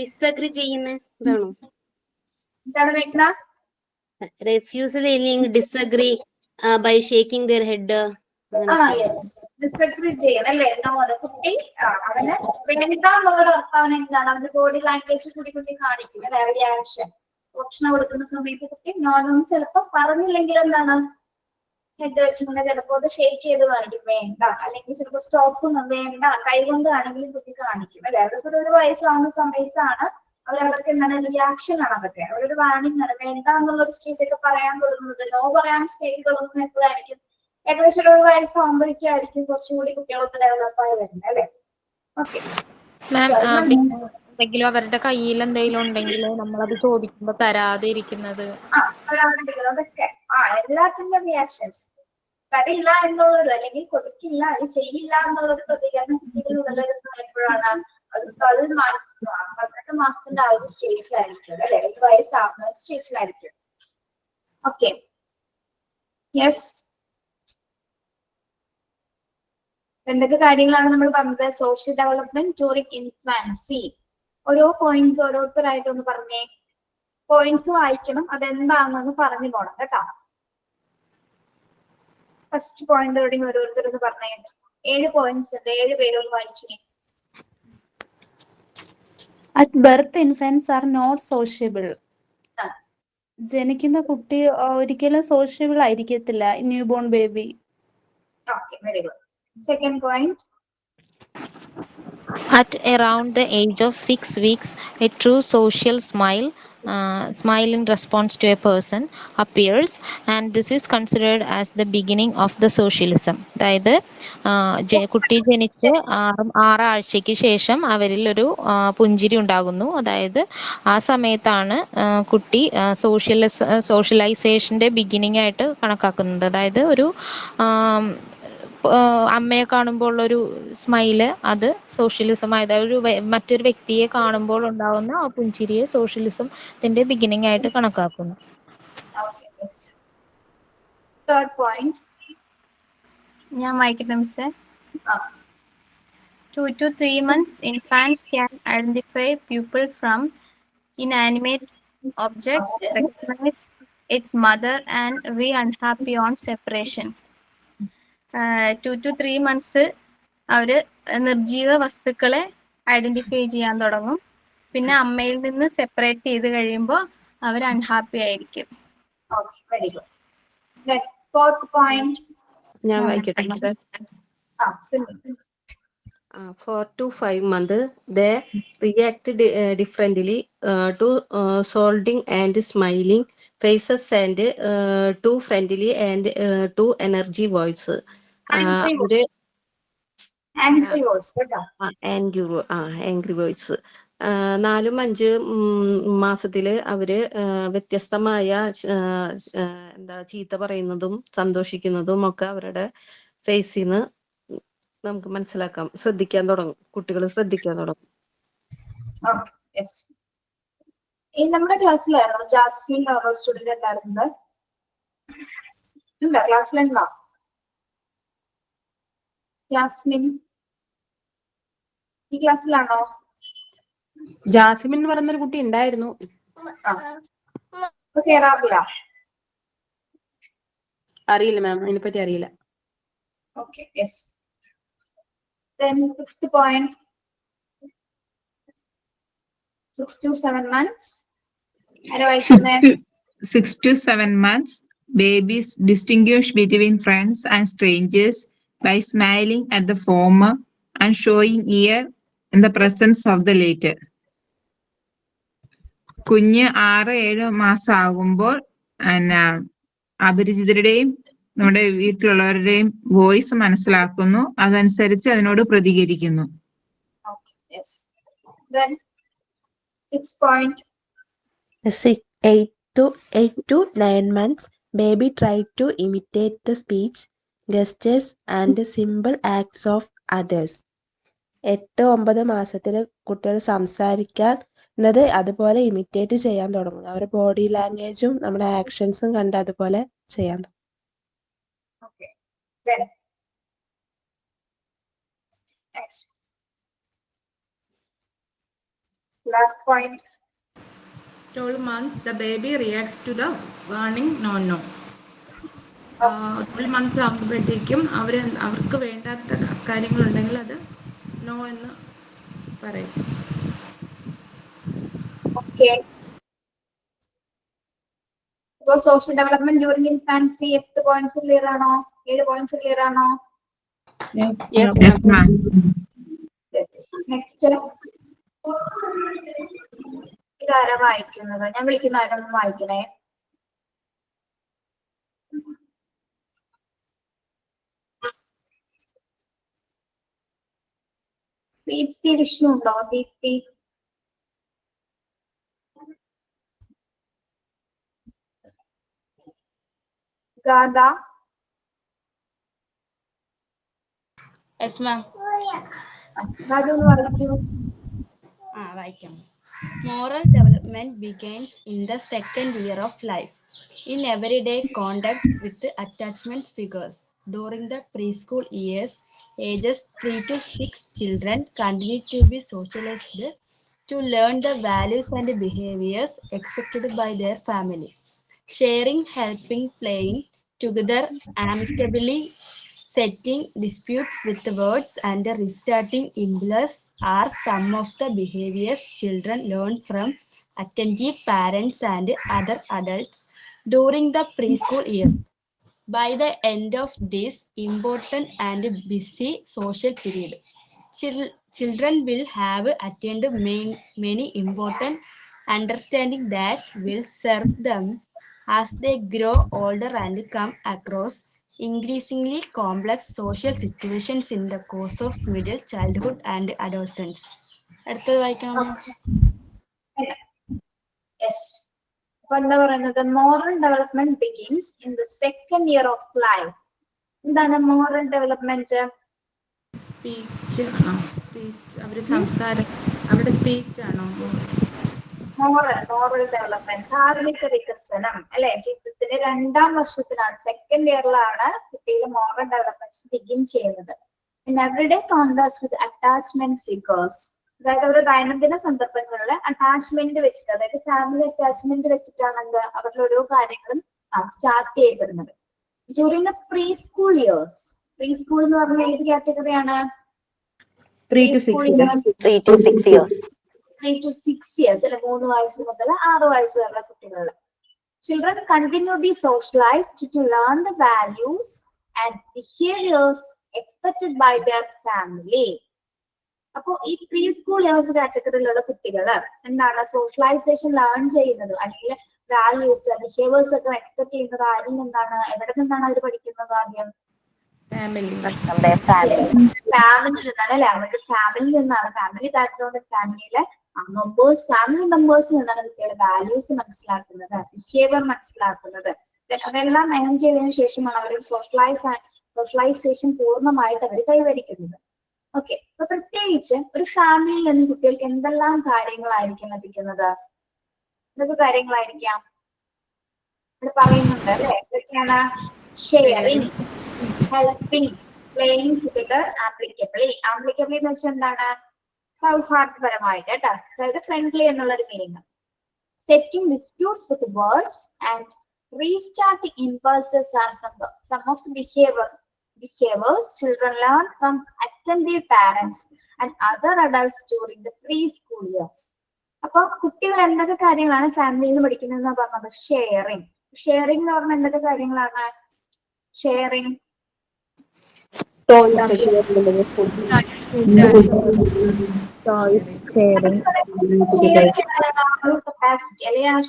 disagree ചെയ്യുന്ന ഇതാണോ? എന്താണ് മേഘ്ന? refusal അല്ലെങ്കിൽ disagree by shaking their head. Disagree ചെയ്യണം അല്ലേ? നോന് കുട്ടി അവന് വേണ്ടാന്നുള്ളൊരു അർത്ഥം അവൻ എന്താണ്? അവന്റെ ബോഡി ലാംഗ്വേജ് കൂടി കാണിക്കും അല്ലെ? റിയാക്ഷൻ ഭക്ഷണം കൊടുക്കുന്ന സമയത്ത് കുട്ടി നോനൊന്നും ചിലപ്പോ പറഞ്ഞില്ലെങ്കിൽ എന്താണ്? ഹെഡ് വെച്ചിങ്ങനെ ചിലപ്പോ അത് ഷേക്ക് ചെയ്ത് കാണിക്കും വേണ്ട, അല്ലെങ്കിൽ ചിലപ്പോ സ്റ്റോപ്പ് വേണ്ട, കൈകൊണ്ട് ആണെങ്കിലും കുട്ടി കാണിക്കും അല്ലെ? അവർക്ക് ഒരു വയസ്സാവുന്ന സമയത്താണ് അവർക്ക് എന്താണ് റിയാക്ഷൻ ആണ് അതൊക്കെ. അവരൊരു വാണിംഗ് ആണ്. വേണ്ട എന്നുള്ള ഒരു സ്റ്റേജ് ഒക്കെ പറയാൻ തുടങ്ങുന്നത്, നോ പറയാൻ സ്റ്റേജ് തുടങ്ങുന്നത് എപ്പോഴായിരിക്കും? ഏകദേശം ഒരു വയസ്സാകുമ്പോഴേക്കായിരിക്കും കുറച്ചും കൂടി കുട്ടികളൊക്കെ ഡെവലപ്പായി വരുന്നത് അല്ലെ? ഓക്കെ മാം, എന്തെങ്കിലും അവരുടെ കയ്യിൽ എന്തെങ്കിലും ഉണ്ടെങ്കിൽ നമ്മളത് ചോദിക്കുമ്പോ തരാതെ ഇരിക്കുന്നത്. അതൊക്കെ എല്ലാത്തിന്റെ റിയാക്ഷൻസ്. തരില്ല എന്നുള്ളൊരു, അല്ലെങ്കിൽ കൊടുക്കില്ല, അല്ലെങ്കിൽ ചെയ്യില്ല എന്നുള്ളൊരു പ്രതികരണം കുട്ടികൾ ഉടലെടുക്കുന്നത് എപ്പോഴാണ്? 12 മാസത്തിന്റെ ആ ഒരു സ്റ്റേജിലായിരിക്കും അല്ലെ? 1 വയസ്സാവുന്ന ഒരു സ്റ്റേജിലായിരിക്കും. Okay, yes. എന്തൊക്കെ കാര്യങ്ങളാണ് നമ്മൾ പറഞ്ഞത്? Social development during infancy. ഓരോ പോയിന്റ്സ് ഓരോരുത്തരായിട്ട് ഒന്ന് പറഞ്ഞേ. പോയിന്റ്സ് വായിക്കണം, അതെന്താണെന്ന് പറഞ്ഞു പോണം കേട്ടോ. ഫസ്റ്റ് പോയിന്റ് ഓരോരുത്തരൊന്ന് പറഞ്ഞേ. 7 പോയിന്റ്സ് ഉണ്ട്, 7 പേരൊന്ന് വായിച്ചേ. At birth, infants are not sociable. ജനിക്കുന്ന കുട്ടി ഒരിക്കലും സോഷ്യബിൾ ആയിരിക്കത്തില്ല, new born baby. Okay, very good. Second point. At around the age of 6 weeks, a true social smile in response to a person appears, and this is considered as the beginning of the socialism. അതായത് കുട്ടി ജനിച്ച് 6 ആഴ്ചയ്ക്ക് ശേഷം അവരിൽ ഒരു പുഞ്ചിരി ഉണ്ടാകുന്നു. അതായത് ആ സമയത്താണ് കുട്ടി സോഷ്യലൈസേഷന്റെ ബിഗിനിങ് ആയിട്ട് കണക്കാക്കുന്നത്. അതായത് ഒരു അമ്മയെ കാണുമ്പോൾ ഉള്ളൊരു സ്മൈല്, അത് സോഷ്യലിസം. അതായത് മറ്റൊരു വ്യക്തിയെ കാണുമ്പോൾ ഉണ്ടാവുന്ന ആ പുഞ്ചിരിയെ സോഷ്യലിസത്തിന്റെ ബിഗിനിങ് ആയിട്ട് കണക്കാക്കുന്നു. തേർഡ് പോയിന്റ് ഞാൻ വായിക്കട്ടെ മിസ്സേ. 2 to 3 months, infants can identify people from inanimate objects, recognize its mother, and be unhappy on separation. 2 to 3 months അവര് നിർജീവ വസ്തുക്കളെ ഐഡന്റിഫൈ ചെയ്യാൻ തുടങ്ങും. പിന്നെ അമ്മയിൽ നിന്ന് സെപ്പറേറ്റ് ചെയ്ത് കഴിയുമ്പോൾ അവർ അൺഹാപ്പി ആയിരിക്കും. Okay, very good. Fourth point ഞാൻ വായിക്കട്ടെ sir. 4 to 5 months, they react differently to solding and smiling faces and to friendly and to energy voice. Angry voice. 4-5 മാസത്തില് അവര് വ്യത്യസ്തമായ ചീത്ത പറയുന്നതും സന്തോഷിക്കുന്നതും ഒക്കെ അവരുടെ ഫേസിൽ നിന്ന് നമുക്ക് മനസ്സിലാക്കാം, കുട്ടികൾ ശ്രദ്ധിക്കാൻ തുടങ്ങും. നമ്മുടെ ക്ലാസ്സിലാണോ ജാസ്മിൻ സ്റ്റുഡന്റ് ഉണ്ടായിരുന്നത്? ഉണ്ടോ? ക്ലാസ്സിലുണ്ടോ ജാസ്മിൻ? ഈ ക്ലാസ്സിലാണോ? ജാസ്മിൻ എന്ന് പറയുന്നൊരു കുട്ടി ഉണ്ടായിരുന്നു. കേറാറില്ല? അറിയില്ല മാം, അതിനെപ്പറ്റി അറിയില്ല. Okay, yes. Then fifth point, 6 to 7 months. ആരാ വായിക്കുന്നേ? 6 to 7 months, babies distinguish between friends and strangers by smiling at the former and showing ear in the presence of the later. കുഞ്ഞ് 6-7 മാസം ആകുമ്പോൾ അപരിചിതരുടെയും നമ്മുടെ വീട്ടിലുള്ളവരുടെയും വോയിസ് മനസ്സിലാക്കുന്നു, അതനുസരിച്ച് അതിനോട് പ്രതികരിക്കുന്നു. Okay, yes. Then 6 point. 8 to 9 months, baby try to imitate the speech, gestures and simple acts of others. 8-9 മാസത്തിൽ കുട്ടികൾ സംസാരിക്കുന്നത് അതുപോലെ ഇമിറ്റേറ്റ് ചെയ്യാൻ തുടങ്ങുന്നു. അവരുടെ ബോഡി ലാംഗ്വേജും നമ്മുടെ ആക്ഷൻസും കണ്ട് അതുപോലെ ചെയ്യാൻ തുടങ്ങും. Okay. Then next. Last point. 12 months, the baby reacts to the warning no. 12 months ആകുമ്പോഴത്തേക്കും അവർക്ക് വേണ്ടാത്ത കാര്യങ്ങളുണ്ടെങ്കിൽ അത് നോ എന്ന് പറയും. Okay. So social development during infancy 8 points clear ആണോ? 7 points clear ആണോ? Yes, ma'am. Next. ഇതാരാ വായിക്കുന്നത്? ഞാൻ വിളിക്കുന്ന ആരൊന്നും വായിക്കണേ. ദീപ്തി വിഷ്ണു ഉണ്ടോ? ദീപ്തി. ഗാഥ. Yes, ma'am. ഗാഥ ഒന്ന് വായിക്കൂ. വായിക്കാം. Moral development begins in the second year of life. In everyday contacts with attachment figures. During the preschool years, ages 3 to 6, children continue to be socialized to learn the values and behaviors expected by their family. Sharing, helping, playing together amicably, setting disputes with words and restarting impulse are some of the behaviors children learn from attentive parents and other adults during the preschool years. By the end of this important and busy social period, children will have attained many important understanding that will serve them as they grow older and come across increasingly complex social situations in the course of middle childhood and adolescence. അടുത്തത് വായിക്കണം. Yes. അപ്പൊ എന്താ പറയുന്നത്? Moral development begins in the second year of life. എന്താണ് moral development? Speech ആണോ? Speech അവര് സംസാരം അവരുടെ സ്പീച്ച് ആണോ? മോറൽ ഡെവലപ്മെന്റ്, ധാർമ്മിക വികസനം അല്ലെ? ജീവിതത്തിന്റെ 2ാം വർഷത്തിലാണ്, സെക്കൻഡ് ഇയറിലാണ് കുട്ടിയിൽ മോറൽ ഡെവലപ്മെന്റ് ബിഗിൻ ചെയ്യുന്നത്. In everyday contacts with attachment figures, അതായത് ഒരു ദൈനംദിന സന്ദർഭങ്ങളിൽ അറ്റാച്ച്മെന്റ് വെച്ചിട്ട്, അതായത് ഫാമിലി അറ്റാച്ച്മെന്റ് വെച്ചിട്ടാണ് എന്ത് അവരുടെ ഓരോ കാര്യങ്ങളും സ്റ്റാർട്ട് ചെയ്യപ്പെടുന്നത്. During the pre school years, pre school എന്ന് പറഞ്ഞാൽ ഏത് കാറ്റഗറിയാണ്? 3 to 6 years. 3 to 6 years അല്ലെ? 3 വയസ്സ് മുതൽ 6 വയസ്സ് വരെയുള്ള കുട്ടികൾ. Children continue to be socialized to learn the values and behaviors expected by their family. അപ്പോ ഈ പ്രീ സ്കൂൾ ഇയേഴ്സ് കാറ്റഗറിയിലുള്ള കുട്ടികൾ എന്താണ് സോഷ്യലൈസേഷൻ ലേൺ ചെയ്യുന്നത്, അല്ലെങ്കിൽ വാല്യൂസ് ബിഹേവിയേഴ്സ് ഒക്കെ എക്സ്പെക്ട് ചെയ്യുന്നത് ആരിൽ നിന്നാണ്, എവിടെ നിന്നാണ് അവർ പഠിക്കുന്നത്? ആദ്യം ഫാമിലി നിന്നാണ് അല്ലെ? അവരുടെ ഫാമിലി നിന്നാണ്, ഫാമിലി ബാക്ക്ഗ്രൗണ്ട്, ഫാമിലിയിലെ ഫാമിലി മെമ്പേഴ്സിൽ നിന്നാണ് കുട്ടികൾ വാല്യൂസ് മനസ്സിലാക്കുന്നത്, ബിഹേവിയർ മനസ്സിലാക്കുന്നത്. അതെല്ലാം ലേൺ ചെയ്തതിനു ശേഷമാണ് അവർ സോഷ്യലൈസേഷൻ പൂർണ്ണമായിട്ട് അവർ കൈവരിക്കുന്നത്. ഓക്കെ, അപ്പൊ പ്രത്യേകിച്ച് ഒരു ഫാമിലിയിൽ നിന്ന് കുട്ടികൾക്ക് എന്തെല്ലാം കാര്യങ്ങളായിരിക്കും ലഭിക്കുന്നത്? എന്തൊക്കെ കാര്യങ്ങളായിരിക്കാം ഇവിടെ പറയുന്നുണ്ട് അല്ലെ? എന്തൊക്കെയാണ്? Sharing, helping, playing together, amicably. Amicably എന്ന് വെച്ചാൽ എന്താണ്? സൗഹാർദ്ദപരമായിട്ട് കേട്ടോ, അതായത് ഫ്രണ്ട്ലി എന്നുള്ള ഒരു meaning. Settling disputes with words and restarting impulses are some of the behaviors children learn from attentive parents and other adults during the preschool years. അപ്പൊ കുട്ടികൾ എന്തൊക്കെ കാര്യങ്ങളാണ് ഫാമിലിയിൽ നിന്ന് പഠിക്കുന്നത് പറഞ്ഞത്? ഷെയറിങ്. ഷെയറിങ് എന്ന് പറഞ്ഞാൽ എന്തൊക്കെ കാര്യങ്ങളാണ്? ഷെയറിങ് കപ്പാസിറ്റി അല്ലെങ്കിൽ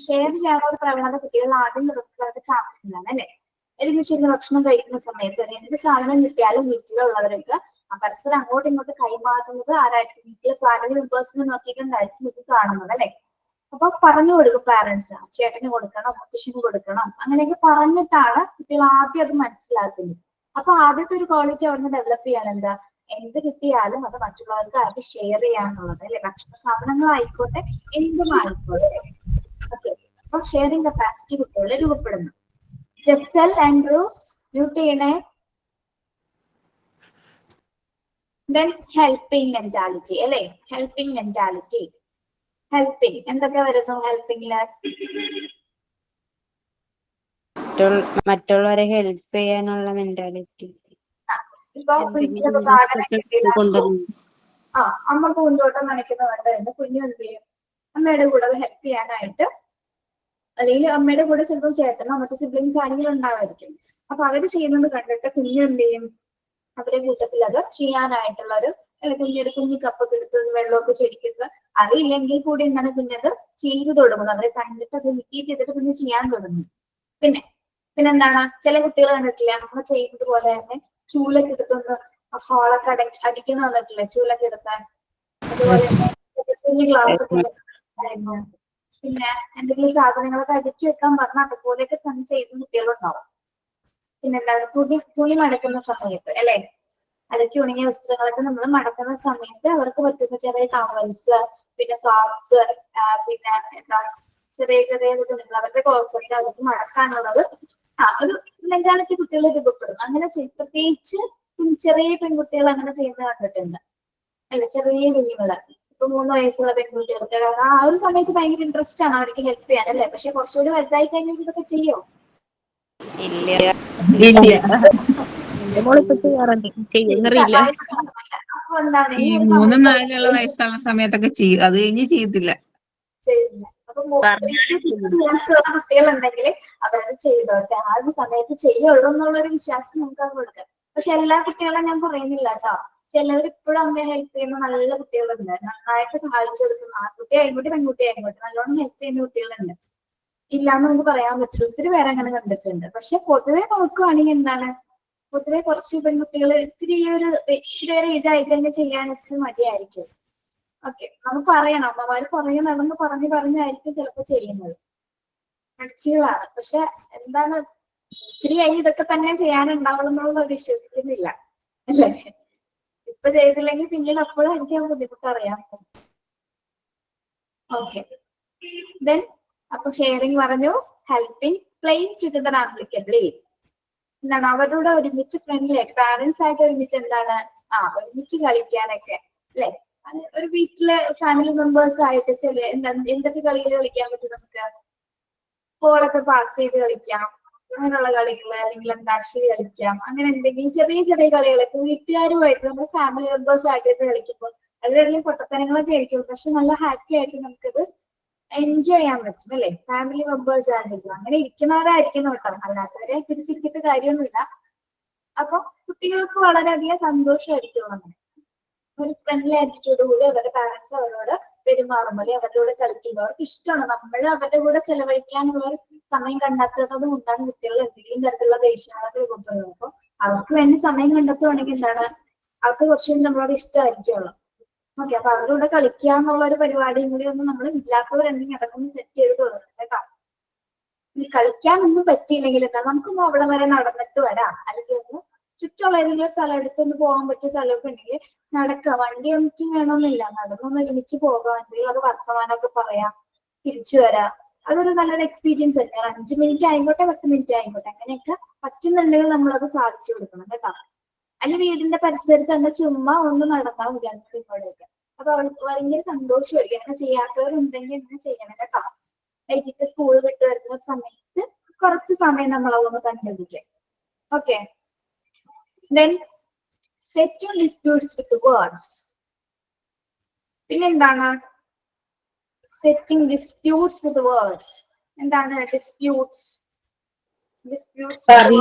ഷെയർ ചെയ്യാനുള്ള ഒരു പ്രവണത കുട്ടികൾ ആദ്യം ഫാമിലിയിലാണ് അല്ലെ? ഒരുമിച്ചിരുന്ന് ഭക്ഷണം കഴിക്കുന്ന സമയത്ത് എന്ത് സാധനം കിട്ടിയാലും വീട്ടിലുള്ളവർക്ക് പരസ്പരം അങ്ങോട്ടും ഇങ്ങോട്ടും കൈമാറുന്നത് ആരായിരിക്കും? വീട്ടിലെ ഫാമിലി മെമ്പേഴ്സിനെ നോക്കിയിട്ടുണ്ടായിരിക്കും വീട്ടിൽ കാണുന്നത് അല്ലെ? അപ്പൊ പറഞ്ഞു കൊടുക്കും പാരന്റ്സ്, ചേട്ടന് കൊടുക്കണം, മുത്തശ്ശിന് കൊടുക്കണം, അങ്ങനെയൊക്കെ പറഞ്ഞിട്ടാണ് കുട്ടികൾ ആദ്യം അത് മനസ്സിലാക്കുന്നത്. അപ്പൊ ആദ്യത്തെ ഒരു ക്വാളിറ്റി അവിടുന്ന് ഡെവലപ്പ് ചെയ്യാൻ എന്താ? എന്ത് കിട്ടിയാലും അത് മറ്റുള്ളവർക്ക് ആർക്ക് ഷെയർ ചെയ്യാന്നുള്ളത് അല്ലെ? ഭക്ഷണ സാധനങ്ങളായിക്കോട്ടെ എന്തും ആയിക്കോട്ടെ. ഓക്കെ, അപ്പൊ ഷെയറിംഗ് കപ്പാസിറ്റി കുട്ടികളിൽ രൂപപ്പെടുന്നു. ജെസ്റ്റൽ ആൻഡ്രൂസ് മ്യൂട്ട് ചെയ്യണേ. ദെൻ ഹെൽപ്പിംഗ് മെന്റാലിറ്റി അല്ലെ? Helping mentality. ഹെൽപ്പിംഗ് എന്തൊക്കെ വരുന്നു ഹെൽപ്പിംഗില്? മറ്റുള്ളവരെ ഹെൽപ്പ് ചെയ്യാനുള്ള മെന്റാലിറ്റി. ഇപ്പൊ അമ്മ പൂന്തോട്ടം നനയ്ക്കുന്നത് കണ്ട് എന്റെ കുഞ്ഞു എന്ത് ചെയ്യും? അമ്മയുടെ കൂടെ അത് ഹെൽപ്പ് ചെയ്യാനായിട്ട്, അല്ലെങ്കിൽ അമ്മയുടെ കൂടെ ചിലപ്പോൾ ചേട്ടനോ മറ്റു സിബ്ലിങ്സ് ആരെങ്കിലും ഉണ്ടാവായിരിക്കും. അപ്പൊ അവര് ചെയ്യുന്നത് കണ്ടിട്ട് കുഞ്ഞു എന്ത് ചെയ്യും? അവരുടെ കൂട്ടത്തിൽ അത് ചെയ്യാനായിട്ടുള്ള ഒരു കുഞ്ഞു കപ്പൊക്കെ എടുത്ത് വെള്ളമൊക്കെ ചൊരിക്കുന്നത് അറിയില്ലെങ്കിൽ കൂടി എന്താണ് കുഞ്ഞത് ചെയ്തു തുടങ്ങുന്നത്. അവരെ കണ്ടിട്ട് അത് റിപ്പീറ്റ് ചെയ്തിട്ട് കുഞ്ഞ് ചെയ്യാൻ തുടങ്ങും. പിന്നെന്താണ്, ചില കുട്ടികൾ കണ്ടിട്ടില്ല നമ്മൾ ചെയ്യുന്നത് പോലെ തന്നെ ചൂലൊക്കെ എടുത്തൊന്ന് ഹോളൊക്കെ അടിക്കുന്ന കണ്ടിട്ടില്ലേ? ചൂലൊക്കെ എടുത്താൻ. അതുപോലെ കുഞ്ഞു ഗ്ലാസ് ഒക്കെ പിന്നെ എന്തെങ്കിലും സാധനങ്ങളൊക്കെ അടുക്കി വെക്കാൻ പറഞ്ഞാൽ അതുപോലെയൊക്കെ തന്നെ ചെയ്യുന്ന കുട്ടികളുണ്ടാവും. പിന്നെന്താണ്, തുണി മടക്കുന്ന സമയത്ത് അല്ലെ? അലക്കി ഉണങ്ങിയ വസ്ത്രങ്ങളൊക്കെ നമ്മൾ മടക്കുന്ന സമയത്ത് അവർക്ക് പറ്റുന്ന ചെറിയ ടവൽസ്, പിന്നെ സോക്സ്, പിന്നെ എന്താ ചെറിയ തുണികൾ, അവരുടെ ക്ലോത്ത്സൊക്കെ അവർക്ക് മടക്കാനുള്ളത് ഒരു മെന്റാലിറ്റി കുട്ടികൾ രൂപപ്പെടും. അങ്ങനെ പ്രത്യേകിച്ച് ചെറിയ പെൺകുട്ടികൾ അങ്ങനെ ചെയ്യുന്നത് കണ്ടിട്ടുണ്ട് അല്ലെ? ചെറിയ കുഞ്ഞുങ്ങള് ഇപ്പൊ 3 വയസ്സുള്ള പെൺകുട്ടികൾക്ക് കാരണം ആ ഒരു സമയത്ത് ഭയങ്കര ഇൻട്രസ്റ്റ് ആണ് അവർക്ക് ഹെൽപ്പ് ചെയ്യാൻ അല്ലെ? പക്ഷെ കുറച്ചുകൂടി വലുതായി കഴിഞ്ഞാൽ ഇതൊക്കെ ചെയ്യോ? അപ്പൊ എന്താണ് ഈ 3-4 വയസ്സുള്ള സമയത്തൊക്കെ ചെയ്യും, അത് കഴിഞ്ഞ് ചെയ്യത്തില്ല. അപ്പൊ കുട്ടികളുണ്ടെങ്കിൽ അവരത് ചെയ്തോട്ടെ, ആ ഒരു സമയത്ത് ചെയ്യുള്ളൂ എന്നുള്ളൊരു വിശ്വാസം നമുക്ക് അത് കൊടുക്കാം. പക്ഷെ എല്ലാ കുട്ടികളും ഞാൻ പറയുന്നില്ല കേട്ടോ. ചിലവർ ഇപ്പോഴും അമ്മയെ ഹെൽപ്പ് ചെയ്യുന്ന നല്ല കുട്ടികളുണ്ട്, നന്നായിട്ട് സഹായിച്ചു കൊടുക്കുന്ന ആൺകുട്ടി ആയിക്കോട്ടെ പെൺകുട്ടി ആയിക്കോട്ടെ നല്ലോണം ഹെൽപ്പ് ചെയ്യുന്ന കുട്ടികളുണ്ട്. ഇല്ലാന്ന് നമുക്ക് പറയാൻ പറ്റില്ല, ഒത്തിരി പേരെ അങ്ങനെ കണ്ടിട്ടുണ്ട്. പക്ഷെ പൊതുവെ നോക്കുവാണെങ്കിൽ എന്താണ്, പൊതുവെ കുറച്ച് പെൺകുട്ടികൾ ഇത്തിരി ഒരു ഏജ് ആയി കഴിഞ്ഞാൽ ചെയ്യാൻ മടിയായിരിക്കും. ഓക്കെ, നമുക്ക് പറയണം, അമ്മമാര് നടന്ന് പറഞ്ഞായിരിക്കും ചിലപ്പോ ചെയ്യുന്നത്. മടിച്ചികളാണ്. പക്ഷെ എന്താണ്, ഇത്തിരി കഴിഞ്ഞ് ഇതൊക്കെ തന്നെ ചെയ്യാനുണ്ടാവുള്ളൂ എന്നുള്ളത് വിശ്വസിക്കുന്നില്ല അല്ലേ? ഇപ്പൊ ചെയ്തില്ലെങ്കിൽ പിന്നീട് അപ്പോഴും എനിക്ക് ആ ബുദ്ധിമുട്ട് അറിയാം. ഓക്കെ, ദെൻ അപ്പൊ ഷെയറിംഗ് പറഞ്ഞു, ഹെൽപ്പിംഗ്, പ്ലേയിങ് ടുഗദർ ആപ്ലിക്കബിളി. എന്താണ്, അവരോട് ഒരുമിച്ച് ഫ്രണ്ട്ലി ആയിട്ട് പാരന്റ്സ് ആയിട്ട് ഒരുമിച്ച് എന്താണ് ഒരുമിച്ച് കളിക്കാനൊക്കെ അല്ലെ? ഒരു വീട്ടിലെ ഫാമിലി മെമ്പേഴ്സ് ആയിട്ട് എന്തൊക്കെ കളികൾ കളിക്കാൻ പറ്റും നമുക്ക്? ബോളൊക്കെ പാസ് ചെയ്ത് കളിക്കാം, അങ്ങനെയുള്ള കളികൾ, അല്ലെങ്കിൽ അന്താക്ഷരി കളിക്കാം, അങ്ങനെ എന്തെങ്കിലും ചെറിയ കളികളൊക്കെ വീട്ടുകാരുമായിട്ട് നമ്മൾ ഫാമിലി മെമ്പേഴ്സ് ആയിട്ട് കളിക്കുമ്പോൾ വളരെയധികം പൊട്ടത്തനങ്ങളൊക്കെ ആയിരിക്കും, പക്ഷെ നല്ല ഹാപ്പി ആയിട്ട് നമുക്കത് എൻജോയ് ചെയ്യാൻ പറ്റും അല്ലെ? ഫാമിലി മെമ്പേഴ്സ് ആണെങ്കിലും അങ്ങനെ ഇരിക്കുന്നവരായിരിക്കും കേട്ടോ, അല്ലാത്തവരെ പിടിച്ചിരിക്കേണ്ട കാര്യമൊന്നുമില്ല. അപ്പൊ കുട്ടികൾക്ക് വളരെയധികം സന്തോഷമായിരിക്കും അങ്ങനെ ഒരു ഫ്രണ്ട്ലി ആറ്റിറ്റ്യൂഡ് കൂടി അവരുടെ പാരന്റ്സ് അവരോട് പെരുമാറുമ്പോൾ അവരുടെ കൂടെ കളിക്കുമ്പോൾ അവർക്ക് ഇഷ്ടമാണ്. നമ്മൾ അവരുടെ കൂടെ ചെലവഴിക്കാനുള്ള സമയം കണ്ടെത്തുന്നത് കൊണ്ടാണ് കുട്ടികൾ എന്തെങ്കിലും തരത്തിലുള്ള ദേഷ്യങ്ങളൊക്കെ കൊണ്ടുവരുന്നത്. അപ്പൊ അവർക്ക് വേണ്ടി സമയം കണ്ടെത്തുവാണെങ്കിൽ എന്താണ്, അവർക്ക് കുറച്ചുകൂടി നമ്മളോട് ഇഷ്ടമായിരിക്കുമല്ലോ. ഓക്കെ, അപ്പൊ അവരുടെ കൂടെ കളിക്കുക എന്നുള്ള ഒരു പരിപാടിയും കൂടി ഒന്നും നമ്മൾ ഇല്ലാത്തവരുണ്ടെങ്കിൽ അതൊക്കെ ഒന്ന് സെറ്റ് ചെയ്ത് കൊടുക്കണം കേട്ടോ. കളിക്കാനൊന്നും പറ്റിയില്ലെങ്കിൽ എന്താ, നമുക്കൊന്ന് അവിടെ വരെ നടന്നിട്ട് വരാം, അല്ലെങ്കിൽ ഒന്ന് ചുറ്റുള്ള ഏതെങ്കിലും ഒരു സ്ഥലം എടുത്തൊന്ന് പോകാൻ പറ്റിയ സ്ഥലമൊക്കെ ഉണ്ടെങ്കിൽ നടക്കുക. വണ്ടി ഒന്നും വേണമെന്നില്ല, നടന്നൊന്ന് ഒരുമിച്ച് പോകാം, എന്തെങ്കിലും അത് വർത്തമാനമൊക്കെ പറയാം, തിരിച്ചു വരാം. അതൊരു നല്ലൊരു എക്സ്പീരിയൻസ് തന്നെ. 5 മിനിറ്റ് ആയിക്കോട്ടെ 10 മിനിറ്റ് ആയിക്കോട്ടെ, അങ്ങനെയൊക്കെ പറ്റുന്നുണ്ടെങ്കിൽ നമ്മളത് സാധിച്ചു കൊടുക്കണം കേട്ടോ. അല്ലെങ്കിൽ വീടിന്റെ പരിസരത്ത് തന്നെ ചുമ്മാ ഒന്ന് നടന്നാൽ മതി അങ്ങോട്ടും ഇങ്ങോട്ടൊക്കെ. അപ്പൊ അവർക്ക് ഭയങ്കര സന്തോഷമായിരിക്കും. അങ്ങനെ ചെയ്യാത്തവരുണ്ടെങ്കിൽ ഇങ്ങനെ ചെയ്യണം കേട്ടോ. വൈകിട്ട് സ്കൂൾ വിട്ട് വരുന്ന സമയത്ത് കുറച്ച് സമയം നമ്മൾ അതൊന്ന് കണ്ടുപിടിക്കാം. Okay, then settle disputes with words. പിന്നെന്താണ്, സെറ്റിംഗ് ഡിസ്പ്യൂട്ട്സ് വിത്ത് വേർഡ്സ്. എന്താണ് disputes? Disputes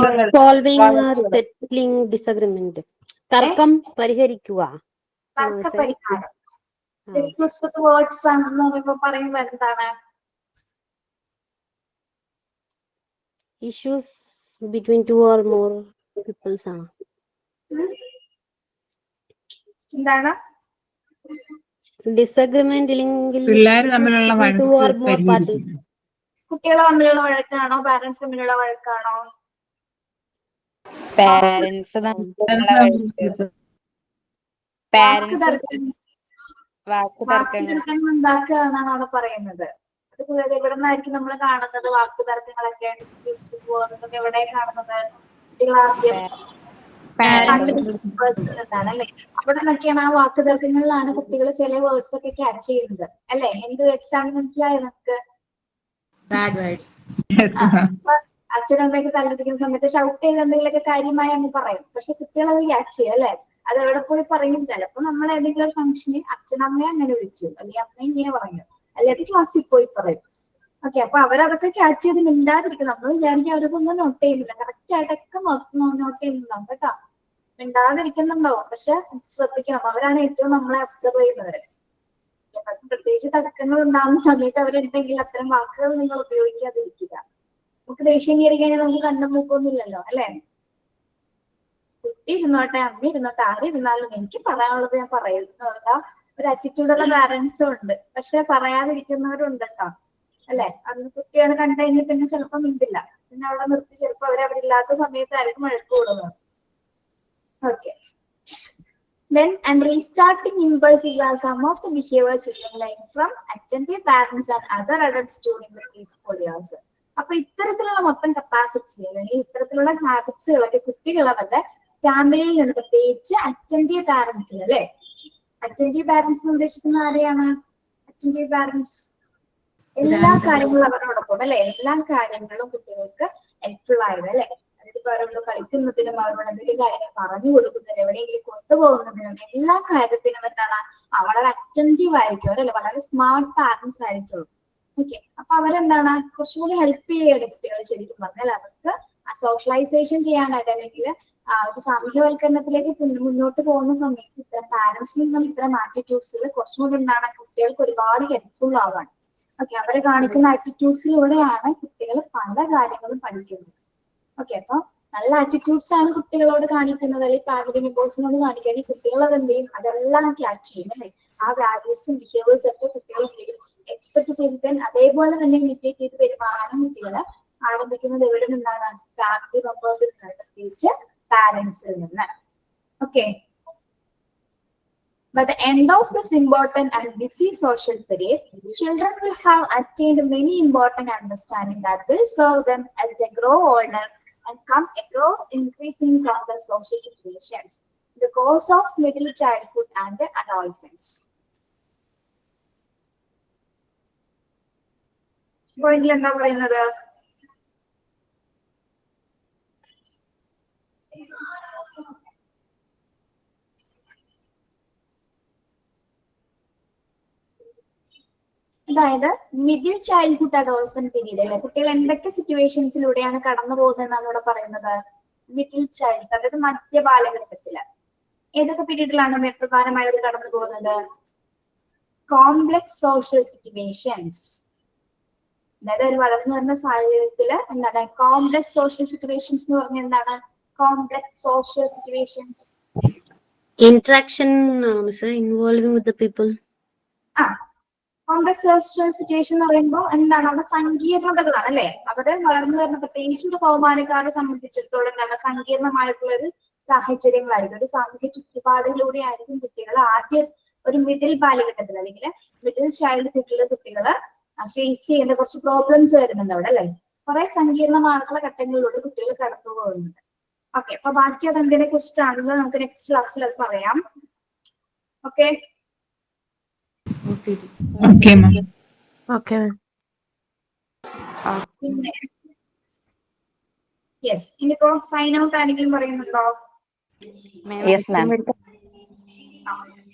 solving or settling disagreement. തർക്കം പരിഹരിക്കുക. തർക്ക പരിഹാരം. ഡിസ്പ്യൂട്ട്സ് വിത്ത് വേർഡ്സ് എന്ന് പറയുമ്പോൾ എന്താണ്? Issues between two or more peoples ആണ്. എന്താണ്? ഡിസഗ്രിമെന്റ് ഇല്ലെങ്കിൽ പിള്ളേർ തമ്മിലുള്ള ടു ഓർ മോർ പാർട്ടീസ്. കുട്ടികൾ തമ്മിലുള്ള വഴക്കാണോ? പാരന്റ്സ് തമ്മിലുള്ള വഴക്കാണോ? പാരന്റ്സ് വാക്കുതർക്കങ്ങൾ ഉണ്ടാക്കുക എന്നാണ് അവിടെ പറയുന്നത്. അതുകൂടാതെ എവിടെ നിന്നായിരിക്കും നമ്മൾ കാണുന്നത് വാക്കുതർക്കങ്ങളൊക്കെ? ഡിസ്പ്യൂട്ട്സ് വിത്ത് വേർഡ്സ് ഒക്കെ എവിടെ കാണുന്നത്? കുട്ടികളാദ്യം അല്ലേ? അവിടെ നിന്നൊക്കെയാണ് ആ വാക്കുതർക്കങ്ങളിലാണ് കുട്ടികൾ ചില വേർഡ്സ് ഒക്കെ ക്യാച്ച് ചെയ്യുന്നത് അല്ലെ? എന്ത് വേർഡ്സ് ആണ് മനസ്സിലായോ നമുക്ക്? അച്ഛനമ്മയൊക്കെ തല്ലിരിക്കുന്ന സമയത്ത് ഷൗട്ട് ചെയ്ത് എന്തെങ്കിലുമൊക്കെ കാര്യമായി അങ്ങ് പറയും. പക്ഷെ കുട്ടികൾ അത് ക്യാച്ച് ചെയ്യും അല്ലെ? അത് എവിടെ പോയി പറയും? ചിലപ്പോ നമ്മൾ ഏതെങ്കിലും ഒരു ഫംഗ്ഷന് അച്ഛനമ്മയെ അങ്ങനെ വിളിച്ചു, അല്ലെങ്കിൽ അമ്മ ഇങ്ങനെ പറഞ്ഞു, അല്ലെങ്കിൽ ക്ലാസ്സിൽ പോയി പറയും. ഓക്കെ, അപ്പൊ അവരതൊക്കെ ക്യാച്ച് ചെയ്ത് മിണ്ടാതിരിക്കും. നമ്മൾ വിചാരിക്കും അവരൊന്നും നോട്ട് ചെയ്യുന്നില്ല. കറക്റ്റ് ആയിട്ടൊക്കെ നോട്ട് ചെയ്യുന്നതാണ് കേട്ടോ. മിണ്ടാതിരിക്കുന്നുണ്ടാവും, പക്ഷെ ശ്രദ്ധിക്കണം, അവരാണ് ഏറ്റവും നമ്മളെ ഒബ്സർവ് ചെയ്യുന്നവര്. പ്രത്യേകിച്ച് തർക്കങ്ങൾ ഉണ്ടാകുന്ന സമയത്ത് അവരുണ്ടെങ്കിൽ അത്തരം വാക്കുകൾ നിങ്ങൾ ഉപയോഗിക്കാതിരിക്കുക. നമുക്ക് ദേഷ്യം കയറി കഴിഞ്ഞാൽ നമുക്ക് കണ്ണും മൂക്കൊന്നുമില്ലല്ലോ അല്ലെ? കുട്ടി ഇരുന്നോട്ടെ, അമ്മ ഇരുന്നോട്ടെ, ആരിരുന്നാലും എനിക്ക് പറയാനുള്ളത് ഞാൻ പറയും എന്നുള്ള ഒരു ആറ്റിറ്റ്യൂഡുള്ള പാരന്റ്സും ഉണ്ട്. പക്ഷെ പറയാതിരിക്കുന്നവരുണ്ട് കേട്ടോ അല്ലെ? അത് കുട്ടിയാണ് കണ്ടു കഴിഞ്ഞാൽ പിന്നെ ചിലപ്പോൾ മിണ്ടില്ല, പിന്നെ അവിടെ നിർത്തി ചിലപ്പോൾ അവരവിടെ ഇല്ലാത്ത സമയത്തായിരിക്കും വഴക്ക് കൂടുന്നത്. Okay. Then and restarting impulses are some of the behaviors children learn from attentive parents and other adults during the preschool years. അപ്പൊ ഇത്തരത്തിലുള്ള മൊത്തം കപ്പാസിറ്റി അല്ലെങ്കിൽ ഇത്തരത്തിലുള്ള ഹാബിറ്റ്സുകളൊക്കെ കുട്ടികൾ അവരുടെ ഫാമിലിയിൽ നിന്ന്, പ്രത്യേകിച്ച് അറ്റൻറ്റീവ് പാരന്റ്സിൽ അല്ലെ? അറ്റൻറ്റീവ് പാരന്റ്സ് എന്ന് ഉദ്ദേശിക്കുന്ന ആരെയാണ്? അറ്റൻറ്റീവ് പാരന്റ്സ് എല്ലാ കാര്യങ്ങളും അവരോടൊപ്പം അല്ലെ? എല്ലാ കാര്യങ്ങളും കുട്ടികൾക്ക് ഹെൽപ്ഫുൾ ആയത് അല്ലെ? അതിപ്പോ അവരോട് കളിക്കുന്നതിനും അവരോട് എന്തെങ്കിലും കാര്യങ്ങൾ പറഞ്ഞു കൊടുക്കുന്നതിനും എവിടെയെങ്കിലും കൊണ്ടുപോകുന്നതിനും എല്ലാ കാര്യത്തിനും എന്താണ് വളരെ അറ്റൻറ്റീവ് ആയിരിക്കും അല്ലെ? വളരെ സ്മാർട്ട് പാരന്റ്സ് ആയിരിക്കും. ഓക്കെ, അപ്പൊ അവരെന്താണ് കുറച്ചുകൂടി ഹെൽപ്പ് ചെയ്യണം കുട്ടികൾ. ശരിക്കും പറഞ്ഞാൽ അവർക്ക് സോഷ്യലൈസേഷൻ ചെയ്യാനായിട്ട് അല്ലെങ്കിൽ ഒരു സാമൂഹ്യവൽക്കരണത്തിലേക്ക് മുന്നോട്ട് പോകുന്ന സമയത്ത് ഇത്തരം പാരന്റ്സിൽ നിന്നും ഇത്തരം ആറ്റിറ്റ്യൂഡ്സുകൾ കുറച്ചുകൂടി എന്താണ് കുട്ടികൾക്ക് ഒരുപാട് ഹെൽപ്ഫുൾ ആവാൻ. ഓക്കെ, അവരെ കാണിക്കുന്ന ആറ്റിറ്റ്യൂഡ്സിലൂടെയാണ് കുട്ടികൾ പല കാര്യങ്ങളും പഠിക്കുന്നത്. ഓക്കെ, അപ്പൊ നല്ല ആറ്റിറ്റ്യൂഡ്സ് ആണ് കുട്ടികളോട് കാണിക്കുന്നത് അല്ലെങ്കിൽ ഫാമിലി മെമ്പേഴ്സിനോട് കാണിക്കുകയാണെങ്കിൽ കുട്ടികൾ അതെന്ത് ചെയ്യും? അതെല്ലാം ക്യാച്ച് ചെയ്യും അല്ലെ? ആ വാല്യൂസും ബിഹേവിയേഴ്സും ഒക്കെ കുട്ടികൾ എക്സ്പെക്ട് ചെയ്തിട്ട് അതേപോലെ തന്നെ ഇമിറ്റേറ്റ് ചെയ്ത് പെരുമാറാനും കുട്ടികൾ ആരംഭിക്കുന്നത് എവിടെ നിന്നാണ്? ഫാമിലി മെമ്പേഴ്സിൽ നിന്ന്, പ്രത്യേകിച്ച് പാരന്റ്സിൽ നിന്ന്. Okay, by the end of this important and busy social period, children will have attained many important understanding that will serve them as they grow older and come across increasing complex social situations in the course of middle childhood and adolescence. പോയിന്റിൽ എന്താ പറയുന്നത്? അതായത് middle childhood adolescent period അല്ലെ? കുട്ടികൾ എന്തൊക്കെ സിറ്റുവേഷൻസിലൂടെയാണ് കടന്നു പോകുന്നത് എന്നാണ് ഇവിടെ പറയുന്നത്? മിഡിൽ ചൈൽഡ്, അതായത് മധ്യബാലഘട്ടത്തില്. ഏതൊക്കെ പീരീഡിലാണ് പ്രധാനമായി അവർ കടന്നു പോകുന്നത്? Complex social situations. അതായത് ഒരു വളർന്നു വരുന്ന സാഹചര്യത്തില് എന്താണ് കോംപ്ലക്സ് സോഷ്യൽ സിറ്റുവേഷൻസ് എന്ന് പറഞ്ഞാൽ എന്താണ്? Complex social situations interaction involving with the people. Complex social situation എന്ന് പറയുമ്പോൾ എന്താണ്? അവിടെ സങ്കീർണതകളാണ് അല്ലെ? അവിടെ വളർന്നു വരുന്ന പ്രത്യേകിച്ച് ഒരു കൗമാരക്കാരെ സംബന്ധിച്ചിടത്തോളം എന്താണ് സങ്കീർണമായിട്ടുള്ള ഒരു സാഹചര്യങ്ങളായിരിക്കും. ഒരു സാമൂഹ്യ ചുറ്റുപാടിലൂടെ ആയിരിക്കും കുട്ടികൾ ആദ്യം ഒരു മിഡിൽ ബാലഘട്ടത്തിൽ അല്ലെങ്കിൽ മിഡിൽ ചൈൽഡ്ഹുഡിലെ കുട്ടികള് ഫേസ് ചെയ്യുന്ന കുറച്ച് പ്രോബ്ലംസ് വരുന്നുണ്ട് അവിടെ അല്ലെ? കുറെ സങ്കീർണമായിട്ടുള്ള ഘട്ടങ്ങളിലൂടെ കുട്ടികൾ കടന്നു പോകുന്നുണ്ട്. ഓക്കെ, അപ്പൊ ബാക്കി അത് എന്തിനെ കുറിച്ചിട്ടാണെന്ന് നമുക്ക് നെക്സ്റ്റ് ക്ലാസ്സിൽ അത് പറയാം. ഓക്കെ, പിന്നെ യെസ്, ഇനിയിപ്പോ സൈൻ ഔട്ട് ആരെങ്കിലും പറയുന്നുണ്ടോ?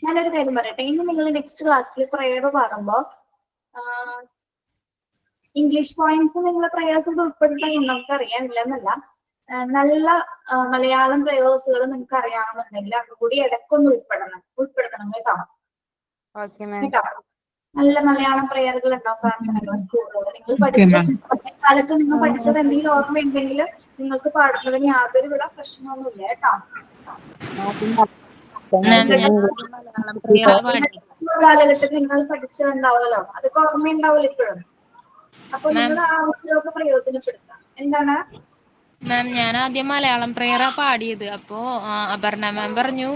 ഞാനൊരു കാര്യം പറയട്ടെ. ഇനി നിങ്ങൾ നെക്സ്റ്റ് ക്ലാസ്സിൽ പ്രയർ പാടുമ്പോ ഇംഗ്ലീഷ് പോയിന്റ്സ് നിങ്ങൾ പ്രയാസത്തിൽ ഉൾപ്പെടുത്താൻ നമുക്കറിയാം, ഇല്ലെന്നല്ല. നല്ല മലയാളം പ്രയോഗസുകൾ നിങ്ങൾക്ക് അറിയാവുന്നുണ്ടെങ്കിൽ അതുകൂടി ഇടയ്ക്കൊന്ന് ഉൾപ്പെടുത്തണം കേട്ടോ. കേട്ടോ, നല്ല മലയാളം പ്രയറുകൾ ഉണ്ടാവും, പ്രാർത്ഥനകൾ, സ്കൂളുകൾ. നിങ്ങൾ പഠിച്ച കാലത്ത് നിങ്ങൾ പഠിച്ചത് എന്തെങ്കിലും ഓർമ്മയുണ്ടെങ്കിൽ നിങ്ങൾക്ക് പാടുന്നതിന് യാതൊരുവിധ പ്രശ്നമൊന്നുമില്ല കേട്ടോ. കാലഘട്ടത്തിൽ നിങ്ങൾ പഠിച്ചതുണ്ടാവുമല്ലോ, അതൊക്കെ ഓർമ്മയുണ്ടാവില്ല ഇപ്പോഴും. അപ്പൊ നിങ്ങൾ ആ അവസരമൊക്കെ പ്രയോജനപ്പെടുത്താം. എന്താണ് മാം, ഞാൻ ആദ്യം മലയാളം പ്രയറാ പാടിയത്. അപ്പോ അപർണ മാം പറഞ്ഞു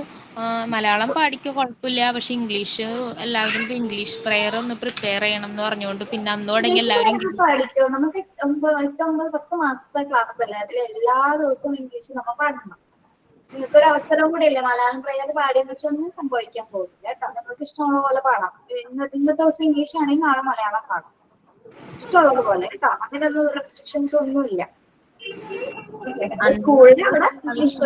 മലയാളം പാടിക്കോ, കുഴപ്പമില്ല, പക്ഷെ ഇംഗ്ലീഷ് എല്ലാവരും ഇംഗ്ലീഷ് പ്രയർ ഒന്ന് പ്രിപ്പയർ ചെയ്യണം എന്ന് പറഞ്ഞുകൊണ്ട് പിന്നെ അന്ന് തുടങ്ങി എല്ലാവരും പാടിക്കോ. നമുക്ക് 8, 9, 10 മാസത്തെ ക്ലാസ് അല്ലേ, അതിൽ എല്ലാ ദിവസവും ഇംഗ്ലീഷ് നമ്മൾ പാടണം. നിങ്ങൾക്കൊരു അവസരം കൂടി ഇല്ലേ, മലയാളം പ്രയർ പാടിയെന്ന് വെച്ചാൽ ഒന്നും സംഭവിക്കാൻ പോകുന്നില്ല കേട്ടോ. നിങ്ങൾക്ക് ഇഷ്ടമുള്ള പോലെ പാടാം. ഇന്നത്തെ ദിവസം ഇംഗ്ലീഷ് ആണെങ്കിൽ നാളെ മലയാളം പാടാം, ഇഷ്ടമുള്ളത് പോലെ കേട്ടോ. അങ്ങനെയൊന്നും റെസ്ട്രിക്ഷൻസ് ഒന്നുമില്ല. സ്കൂളിൽ അവിടെ ഇംഗ്ലീഷ്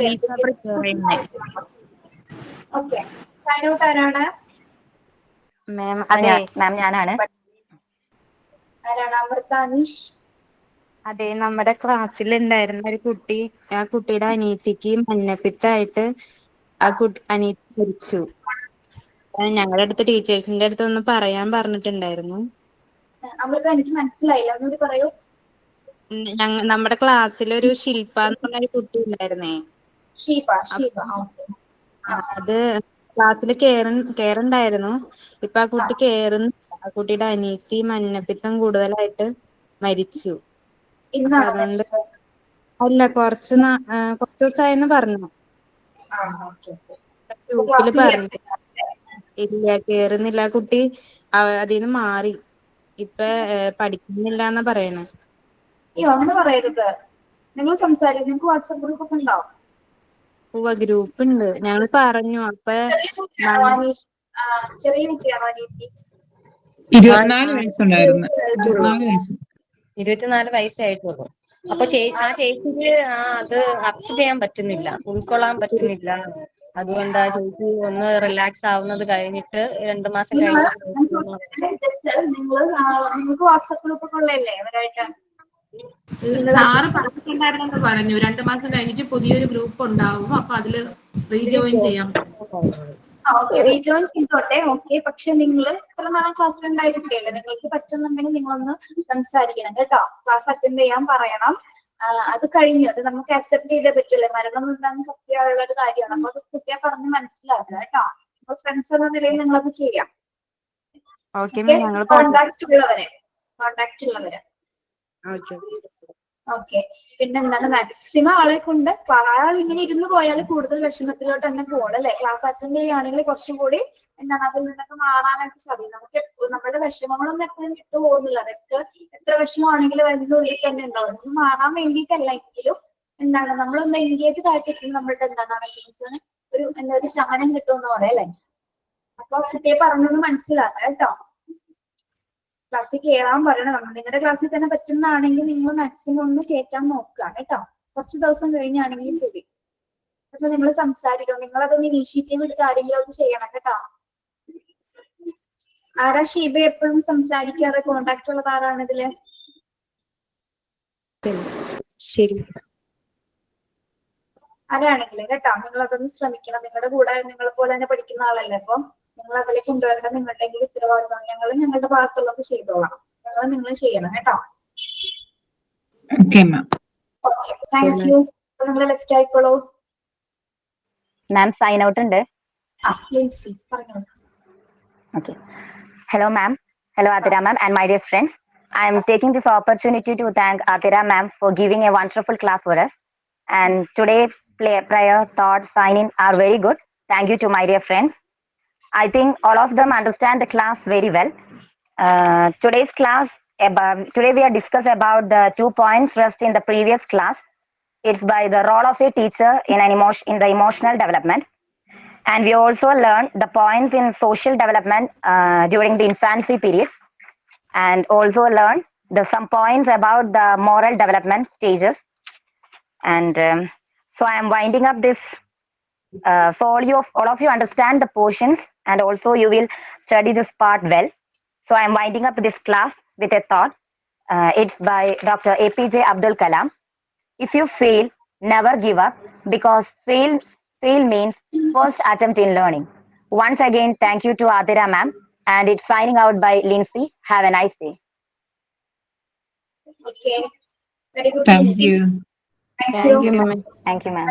ഓക്കെ. സൈൻ ഔട്ട് ആരാണ്? മാം ഞാനാണ്. ആരാണ്? അമൃത, അനീഷ്. അതെ, നമ്മുടെ ക്ലാസ്സിൽ ഉണ്ടായിരുന്ന ഒരു കുട്ടി, ആ കുട്ടിയുടെ അനിയത്തിക്ക് മഞ്ഞപ്പിത്തായിട്ട് ആ അനിയത്തി മരിച്ചു. ഞങ്ങളുടെ അടുത്ത് ടീച്ചേഴ്സിന്റെ അടുത്ത് ഒന്ന് പറയാൻ പറഞ്ഞിട്ടുണ്ടായിരുന്നു. അമൃത, എനിക്ക് മനസ്സിലായില്ല, ഒന്നുകൂടി പറയൂ. നമ്മുടെ ക്ലാസ്സിലൊരു ശില്പ എന്ന് പറഞ്ഞൊരു കുട്ടി ഉണ്ടായിരുന്നേ. അത് ക്ലാസ്സിൽ കേറുണ്ടായിരുന്നു. ഇപ്പൊ ആ കുട്ടി കേറുന്നു. ആ കുട്ടിയുടെ അനിയത്തി മഞ്ഞപ്പിത്തം കൂടുതലായിട്ട് മരിച്ചു. അതുകൊണ്ട് അല്ല, കുറച്ച് ദിവസമായെന്ന് പറഞ്ഞു. ഗ്രൂപ്പില് പറഞ്ഞു. ഇല്ല, കേറുന്നില്ല. ആ കുട്ടി അതിന്ന് മാറി, ഇപ്പൊ പഠിക്കുന്നില്ല എന്നാ പറയണേ. അയ്യോ, അങ്ങനെ പറയരുത്. നിങ്ങൾ സംസാരിക്കും. നിങ്ങൾക്ക് വാട്സാപ്പ് ഗ്രൂപ്പ് ഒക്കെ ഉണ്ടാവും? ഗ്രൂപ്പ് ഉണ്ട്, ഞങ്ങൾ പറഞ്ഞു. അപ്പൊ ചെറിയ കുട്ടിയാണോ അനിയത്തി? 24 വയസ്സുണ്ടായിരുന്നു. 24 വയസ്സേ ആയിട്ടുള്ളൂ. അപ്പൊ ആ ചേച്ചിക്ക് അത് അക്സെപ്റ്റ് ചെയ്യാൻ പറ്റുന്നില്ല, ഉൾക്കൊള്ളാൻ പറ്റുന്നില്ല. അതുകൊണ്ട് ആ ചേച്ചി ഒന്ന് റിലാക്സ് ആവുന്നത് കഴിഞ്ഞിട്ട് 2 മാസം കഴിഞ്ഞിട്ട് നിങ്ങൾക്ക് വാട്സാപ്പ് ഗ്രൂപ്പ് ഒക്കെ ഉള്ളതല്ലേ അവരായിട്ട്? സാറ് പറഞ്ഞിട്ടുണ്ടായിരുന്നെന്ന് പറഞ്ഞു 2 മാസം കഴിഞ്ഞിട്ട് പുതിയൊരു ഗ്രൂപ്പ് ഉണ്ടാവും, അപ്പൊ അതില് റീജോയിൻ ചെയ്യാം. റീജോയിൻ ചെയ്തോട്ടെ. ഓക്കെ, പക്ഷെ നിങ്ങൾ ഇത്ര നാളെ ക്ലാസ്സിൽ ഉണ്ടായിരിക്കില്ലേ, നിങ്ങൾക്ക് പറ്റുന്നുണ്ടെങ്കിൽ നിങ്ങളൊന്ന് സംസാരിക്കണം കേട്ടോ. ക്ലാസ് അറ്റൻഡ് ചെയ്യാൻ പറയണം. അത് കഴിഞ്ഞു, അത് നമുക്ക് അക്സെപ്റ്റ് ചെയ്തേ പറ്റില്ല. മരണം എന്താണെന്ന് സത്യമുള്ള ഒരു കാര്യമാണ്. അപ്പൊ അത് കുട്ടിയെ പറഞ്ഞ് മനസ്സിലാക്കുക കേട്ടോ. അപ്പൊ ഫ്രണ്ട്സ് എന്ന നിലയിൽ നിങ്ങളത് ചെയ്യാം. കോണ്ടാക്ട് ഉള്ളവരെ. ഓക്കെ. പിന്നെന്താണ്, മാക്സിമം ആളെ കൊണ്ട് ആൾ ഇങ്ങനെ ഇരുന്ന് പോയാൽ കൂടുതൽ വിഷമത്തിലോട്ട് തന്നെ പോകണം അല്ലെ. ക്ലാസ് അറ്റൻഡ് ചെയ്യുകയാണെങ്കിൽ കുറച്ചും കൂടി എന്താണ് അതിൽ നിന്നൊക്കെ മാറാനായിട്ട് സാധിക്കും. നമുക്ക് നമ്മുടെ വിഷമങ്ങളൊന്നും എപ്പോഴും വിട്ടു പോകുന്നില്ല. അതൊക്കെ എത്ര വിഷമമാണെങ്കിലും അതിന്റെ ഉള്ളിൽ തന്നെ ഉണ്ടാവും. ഒന്ന് മാറാൻ വേണ്ടിയിട്ടല്ല എങ്കിലും എന്താണ് നമ്മളൊന്ന് എൻഗേജ് ആയിട്ടിരിക്കും. നമ്മളുടെ എന്താണ് ആ വിഷമത്തിന് ഒരു ശമനം കിട്ടുമെന്ന് പറയാം അല്ലെ. അപ്പൊ കുട്ടിയെ പറഞ്ഞൊന്ന് മനസ്സിലാക്കാം കേട്ടോ. ക്ലാസ്സിൽ കയറാൻ പറയണം. നിങ്ങളുടെ ക്ലാസ്സിൽ തന്നെ പറ്റുന്നതാണെങ്കിൽ നിങ്ങൾ മാക്സിമം ഒന്ന് കയറ്റാൻ നോക്കുക കേട്ടോ. കുറച്ച് ദിവസം കഴിഞ്ഞാണെങ്കിൽ കൂടി. അപ്പൊ നിങ്ങൾ സംസാരിക്കണം. നിങ്ങൾ അതൊന്ന് ഇനീഷ്യേറ്റീവ് എടുത്ത് ആരെങ്കിലും അത് ചെയ്യണം കേട്ടോ. ആരാ ഷീബ എപ്പോഴും സംസാരിക്കാറ്? കോണ്ടാക്ട് ഉള്ളത് ആരാണ് ഇതില്? ശരി, ആരാണെങ്കിലും കേട്ടോ, നിങ്ങൾ അതൊന്ന് ശ്രമിക്കണം. നിങ്ങളുടെ കൂടെ നിങ്ങളെ പോലെ തന്നെ പഠിക്കുന്ന ആളല്ലേ, അപ്പൊ നിങ്ങൾ അതിൽ കൊണ്ടുവരേണ്ട നിങ്ങളുടെ ഉത്തരവാദിത്തമാണ്. ഞങ്ങൾ ഞങ്ങളുടെ ഭാഗത്തുള്ളത് ചെയ്തോളാം. നിങ്ങൾ ചെയ്യണം കേട്ടോ. Okay, thank you. നിങ്ങൾ ലെഫ്റ്റ് ആയിക്കോളൂ. മാം സൈൻ ഔട്ട് ഉണ്ട്. ലിൻസി പറഞ്ഞോളൂ. Okay. Hello ma'am. Hello Atira ma'am and my dear friends. I am taking this opportunity to thank Atira ma'am for giving a wonderful class for us. And today's prayer, thoughts, signing are very good. Thank you to my dear friends. I think all of them understand the class very well. Today's class, today we are discussing about the 2 points raised in the previous class. It's by the role of a teacher in the emotional development. And we also learned the points in social development during the infancy period, and also learned some points about the moral development stages. And so I am winding up this. So all of you understand the portions, and also you will study this part well. So I'm winding up this class with a thought. It's by Dr. APJ Abdul Kalam. If you fail, never give up, because fail means first attempt in learning. Once again, thank you to Adira ma'am, and it's signing out by Lindsay. Have a nice day. Okay. Very good. Thank Lindsay. you. Thank Thank you. you, ma'am. Thank you, ma'am.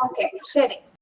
Okay, ശരി.